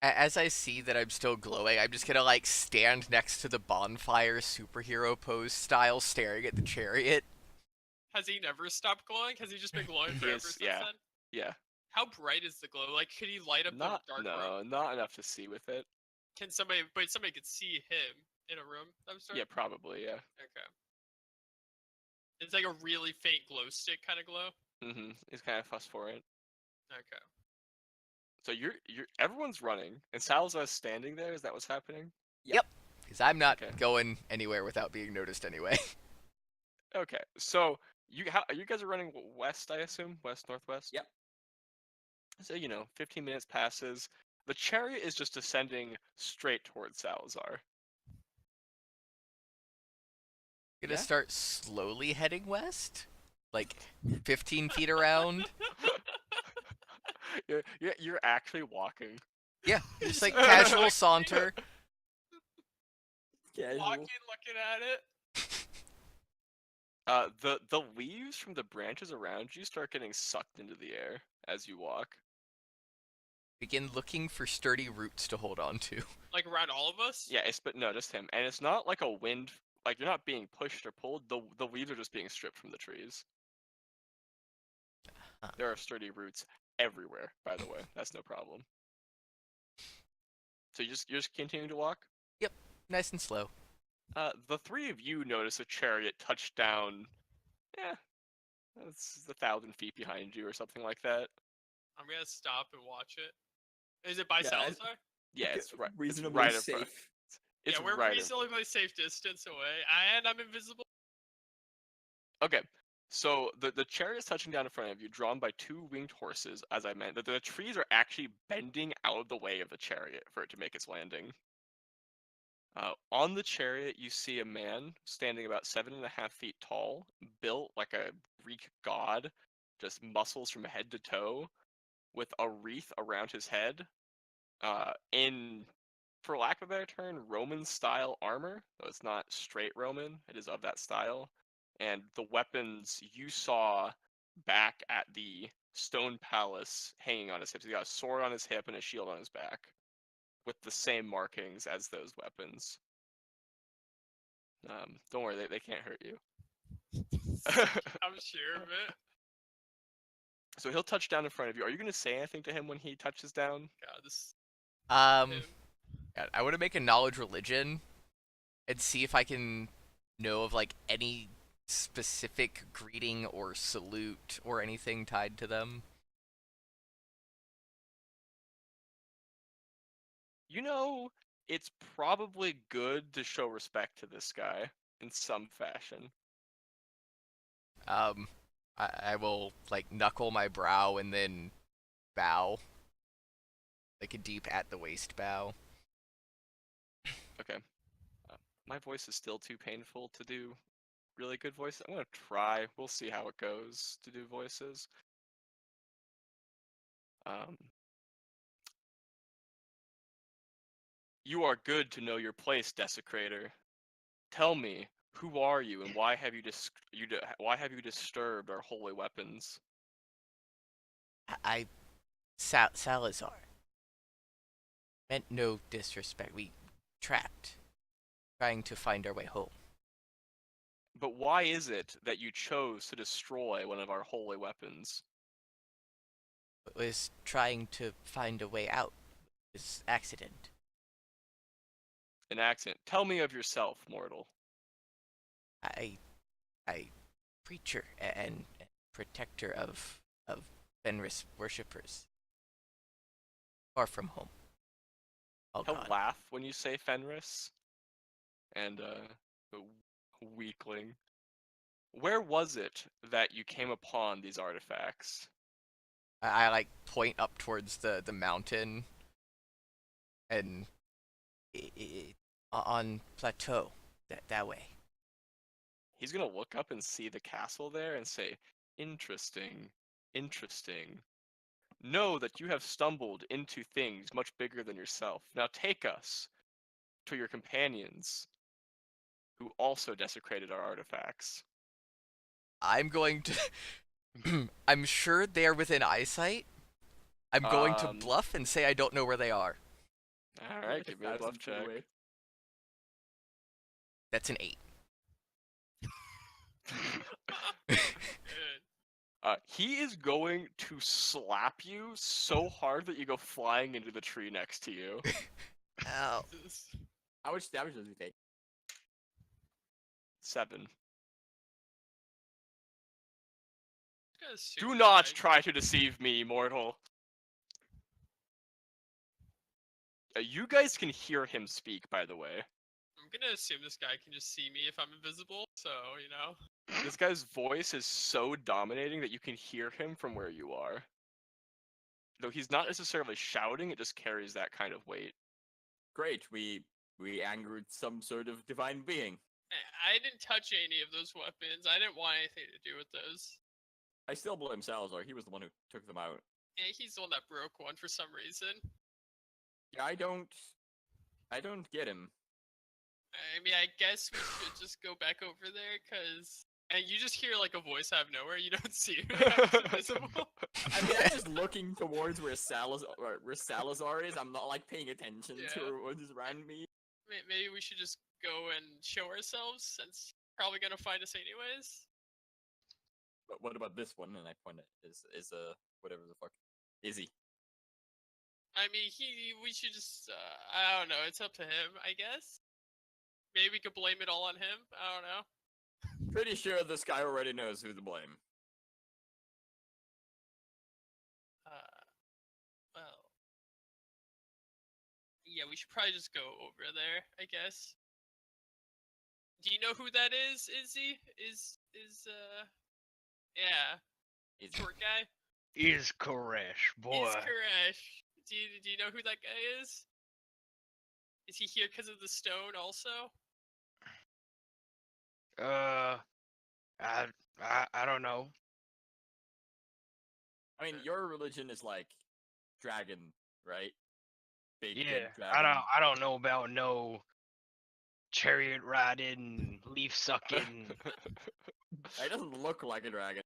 as I see that I'm still glowing, I'm just gonna like stand next to the bonfire superhero pose style, staring at the chariot. Has he never stopped glowing? Has he just been glowing He forever is, since yeah. then? Yeah. How bright is the glow? Like, could he light up Not the dark no, room? not enough to see with it. Can somebody? But somebody could see him in a room. I'm sorry. Yeah, probably, yeah. Okay. It's like a really faint glow stick kind of glow. Mm-hmm. He's kind of phosphorescent. Okay. So you're everyone's running, and Salazar's standing there. Is that what's happening? Because I'm not Okay. going anywhere without being noticed anyway. Okay. So you guys are running west, I assume, west northwest. Yep. So 15 minutes passes. The chariot is just descending straight towards Salazar. Gonna Yeah? start slowly heading west, like 15 feet around. You're actually walking. Yeah, just like casual saunter. Casual. Walking, looking at it. The leaves from the branches around you start getting sucked into the air as you walk. Begin looking for sturdy roots to hold on to. Like around all of us? Yeah, but no, just him. And it's not like a wind. Like you're not being pushed or pulled. The leaves are just being stripped from the trees. Huh. There are sturdy roots everywhere. By the way, that's no problem. So you're just continuing to walk. Nice and slow. The three of you notice a chariot touch down. Yeah, it's 1,000 feet behind you or something like that. I'm gonna stop and watch it. Is it by Yeah, Salazar? Yeah, Okay, it's right. reasonably it's right in front. safe. It's Yeah, we're right. reasonably safe distance away, and I'm invisible. Okay, so the chariot is touching down in front of you, drawn by 2 winged horses. As I meant, the trees are actually bending out of the way of the chariot for it to make its landing. On the chariot, you see a man standing about 7.5 feet tall, built like a Greek god, just muscles from head to toe, with a wreath around his head, in, for lack of a better term, Roman-style armor. Though it's not straight Roman, it is of that style. And the weapons you saw back at the stone palace hanging on his hips. He's got a sword on his hip and a shield on his back, with the same markings as those weapons. Don't worry, they can't hurt you. I'm sure of it. So he'll touch down in front of you. Are you going to say anything to him when he touches down? God, this Um, him. yeah, I want to make a knowledge religion and see if I can know of like any specific greeting or salute or anything tied to them. You know, it's probably good to show respect to this guy in some fashion. I will like knuckle my brow and then bow, like a deep at the waist bow. Okay. My voice is still too painful to do really good voices. I'm going to try. We'll see how it goes to do voices. You are good to know your place, Desecrator. Tell me, who are you, and why have you disturbed our holy weapons? Salazar. Meant no disrespect. We trapped, trying to find our way home. But why is it that you chose to destroy one of our holy weapons? Was trying to find a way out. This accident. An accident. Tell me of yourself, mortal. I preacher and protector of Fenris worshippers. Far from home. All He'll gone. laugh when you say Fenris. And, weakling. Where was it that you came upon these artifacts? I like point up towards the mountain and on plateau that way. He's gonna look up and see the castle there and say, interesting, interesting. Know that you have stumbled into things much bigger than yourself. Now take us to your companions, who also desecrated our artifacts. I'm going to. I'm sure they are within eyesight. I'm going to bluff and say I don't know where they are. Alright, give me a bluff 1,000 feet check. away. That's an 8. Good. He is going to slap you so hard that you go flying into the tree next to you. Ow. How much damage does he take? 7. Gonna assume Do this not guy- try to deceive me, mortal. You guys can hear him speak, by the way. I'm gonna assume this guy can just see me if I'm invisible, so, you know. This guy's voice is so dominating that you can hear him from where you are. Though he's not necessarily shouting, it just carries that kind of weight. Great, we angered some sort of divine being. I didn't touch any of those weapons. I didn't want anything to do with those. I still blame Salazar. He was the one who took them out. Yeah, he's the one that broke one for some reason. Yeah, I don't get him. I mean, I guess we should just go back over there, because and you just hear like a voice out of nowhere. You don't see who it's invisible. I mean, I'm just looking towards where Salazar is. I'm not like paying attention Yeah. to what is around me. Maybe we should just go and show ourselves, since probably gonna find us anyways. But what about this one? And I point at is whatever the fuck is he? I mean, we should just, I don't know, it's up to him, I guess. Maybe we could blame it all on him, I don't know. Pretty sure this guy already knows who to blame. Well. Yeah, we should probably just go over there, I guess. Do you know who that is, Izzy? Yeah, Is short guy? Is Koresh, boy. Is Koresh. Do you know who that guy is? Is he here because of the stone also? I don't know. I mean, your religion is like dragon, right? Big Yeah, dragon. I don't know about no chariot riding, leaf sucking, It doesn't look like a dragon.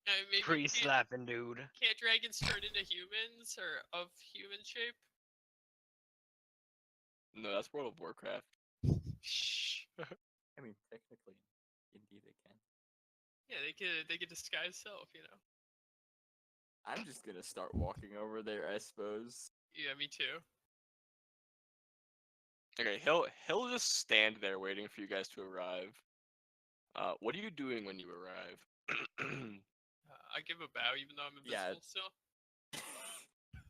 Maybe tree can't, slapping dude. can't dragons turn into humans or of human shape? No, that's World of Warcraft. Shh. I mean, technically, indeed they can. Yeah, they could disguise self, you know. I'm just gonna start walking over there, I suppose. Yeah, me too. Okay, he'll just stand there waiting for you guys to arrive. What are you doing when you arrive? I give a bow even though I'm invisible Yeah. still.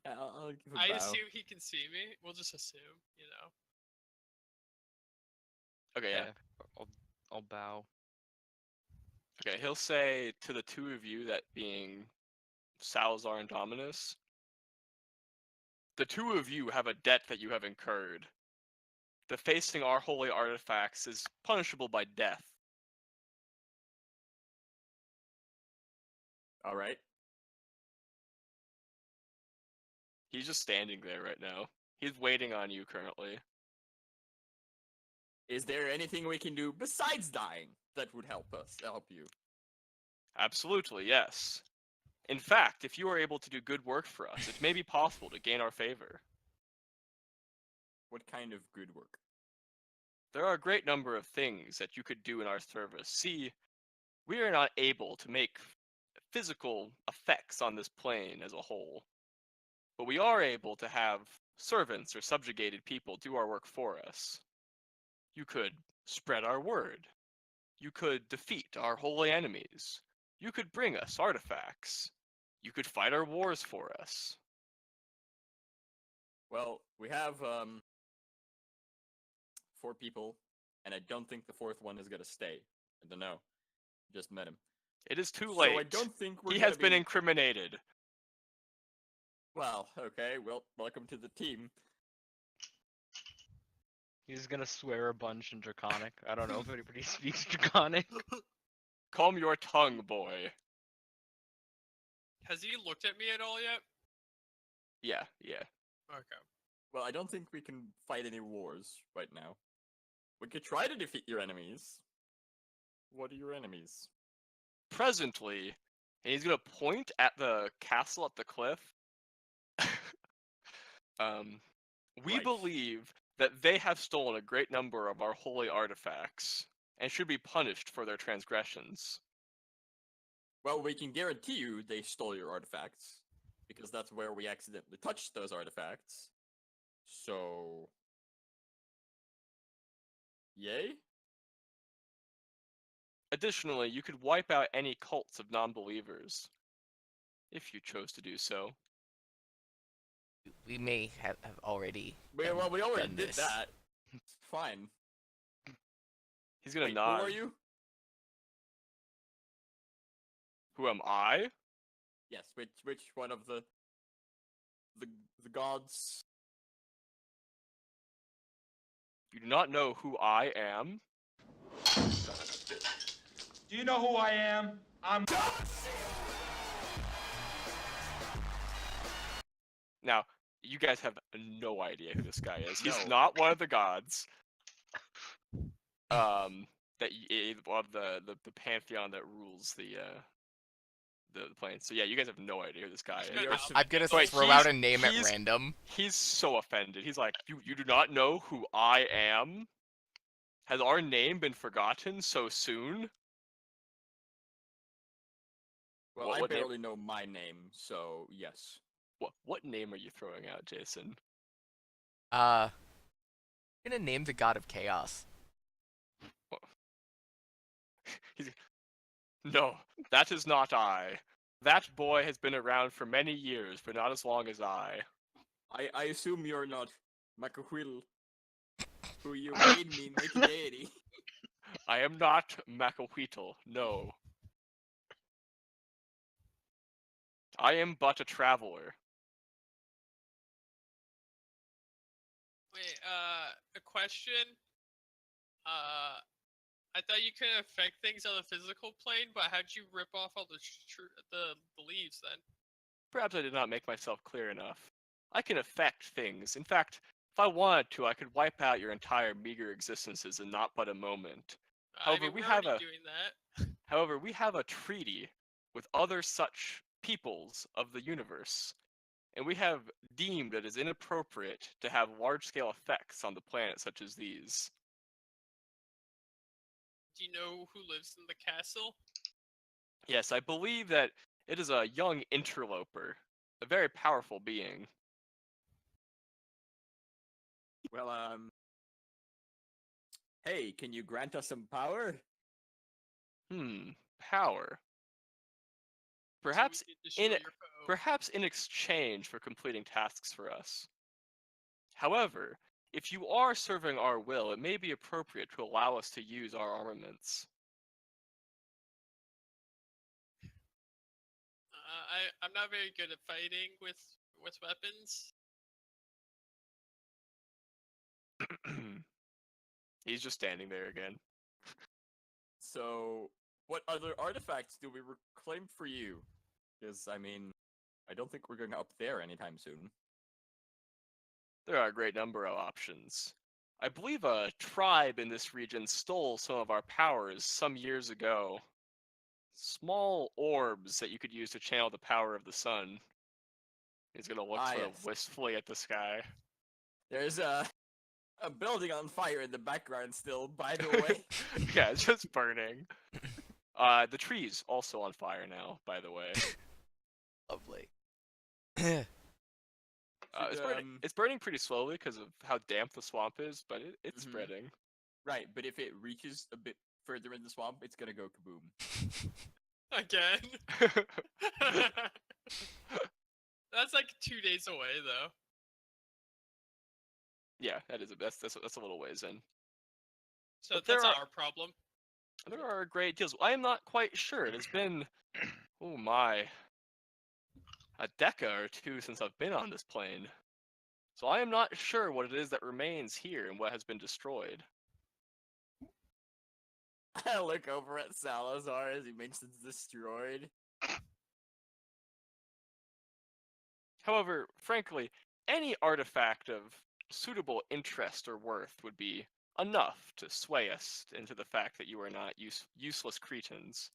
I'll give a I bow. assume he can see me. We'll just assume, you know. Okay, yeah. I'll bow. Okay, he'll say to the two of you, that being Salazar and Dominus, the two of you have a debt that you have incurred. Defacing our holy artifacts is punishable by death. Alright. He's just standing there right now. He's waiting on you currently. Is there anything we can do besides dying that would help you? Absolutely, yes. In fact, if you are able to do good work for us, it may be possible to gain our favor. What kind of good work? There are a great number of things that you could do in our service. See, we are not able to make physical effects on this plane as a whole, but we are able to have servants or subjugated people do our work for us. You could spread our word. You could defeat our holy enemies. You could bring us artifacts. You could fight our wars for us. Well, we have 4 people, and I don't think the 4th one is gonna stay. I don't know. Just met him. It is too So late. I don't think we're He gonna has been be... incriminated. Well, okay, well, welcome to the team. He's gonna swear a bunch in Draconic. I don't know if anybody speaks Draconic. Calm your tongue, boy. Has he looked at me at all yet? Yeah. Okay. Well, I don't think we can fight any wars right now. We could try to defeat your enemies. What are your enemies? Presently, and he's gonna point at the castle at the cliff. We Right. believe that they have stolen a great number of our holy artifacts and should be punished for their transgressions. Well, we can guarantee you they stole your artifacts, because that's where we accidentally touched those artifacts. So... Yay? Additionally, you could wipe out any cults of non-believers, if you chose to do so. We may have already. We already done did this. that. It's fine. He's gonna Wait, nod. who are you? Who am I? Yes, which one of the gods? You do not know who I am? Do you know who I am? I'm. Now, you guys have no idea who this guy is. He's No. not one of the gods. that of the pantheon that rules the plane. So yeah, you guys have no idea who this guy He's is. got You're an s- I'm gonna outfit, Wait, throw he's- out a name at he's- random. He's so offended. He's like, you do not know who I am? Has our name been forgotten so soon? Well, What- I what name- barely know my name, so yes. What name are you throwing out, Jason? I'm gonna name the god of chaos. He's no, that is not I. That boy has been around for many years, but not as long as I. I assume you're not Macahuil, who you made me make a deity. I am not Macahuitl, no. I am but a traveler. Wait, a question. I thought you could affect things on the physical plane, but how'd you rip off all the leaves then? Perhaps I did not make myself clear enough. I can affect things. In fact, if I wanted to, I could wipe out your entire meager existences in not but a moment. However, I mean, we we're have already a doing that. However, we have a treaty with other such peoples of the universe, and we have deemed it as inappropriate to have large-scale effects on the planet such as these. Do you know who lives in the castle? Yes, I believe that it is a young interloper, a very powerful being. Well, hey, can you grant us some power? Power. So we Perhaps can destroy in your foe. perhaps in exchange for completing tasks for us. However, if you are serving our will, it may be appropriate to allow us to use our armaments. I'm not very good at fighting with weapons. He's just standing there again. So, what other artifacts do we reclaim for you? Because, I mean, I don't think we're going up there anytime soon. There are a great number of options. I believe a tribe in this region stole some of our powers some years ago. Small orbs that you could use to channel the power of the sun. He's gonna look sort of Yes. wistfully at the sky. There's a building on fire in the background still, by the way. Yeah, it's just burning. The tree's also on fire now, by the way. Lovely. It's burning pretty slowly because of how damp the swamp is, but it's Mhm. spreading. Right, but if it reaches a bit further in the swamp, it's gonna go kaboom. Again. That's like 2 days away, though. Yeah, that's a little ways in. So But there that's are- our problem. There are great deals. I am not quite sure. It has been, oh my, a decade or two since I've been on this plane. So I am not sure what it is that remains here and what has been destroyed. I look over at Salazar as he mentions destroyed. However, frankly, any artifact of suitable interest or worth would be enough to sway us into the fact that you are not useless cretins.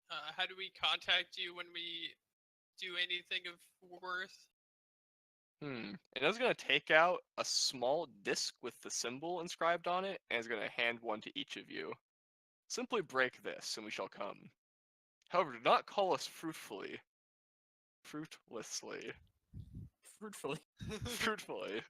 How do we contact you when we do anything of worth? And I was going to take out a small disc with the symbol inscribed on it, and is going to hand one to each of you. Simply break this, and we shall come. However, do not call us fruitlessly. Fruitfully. Fruitfully.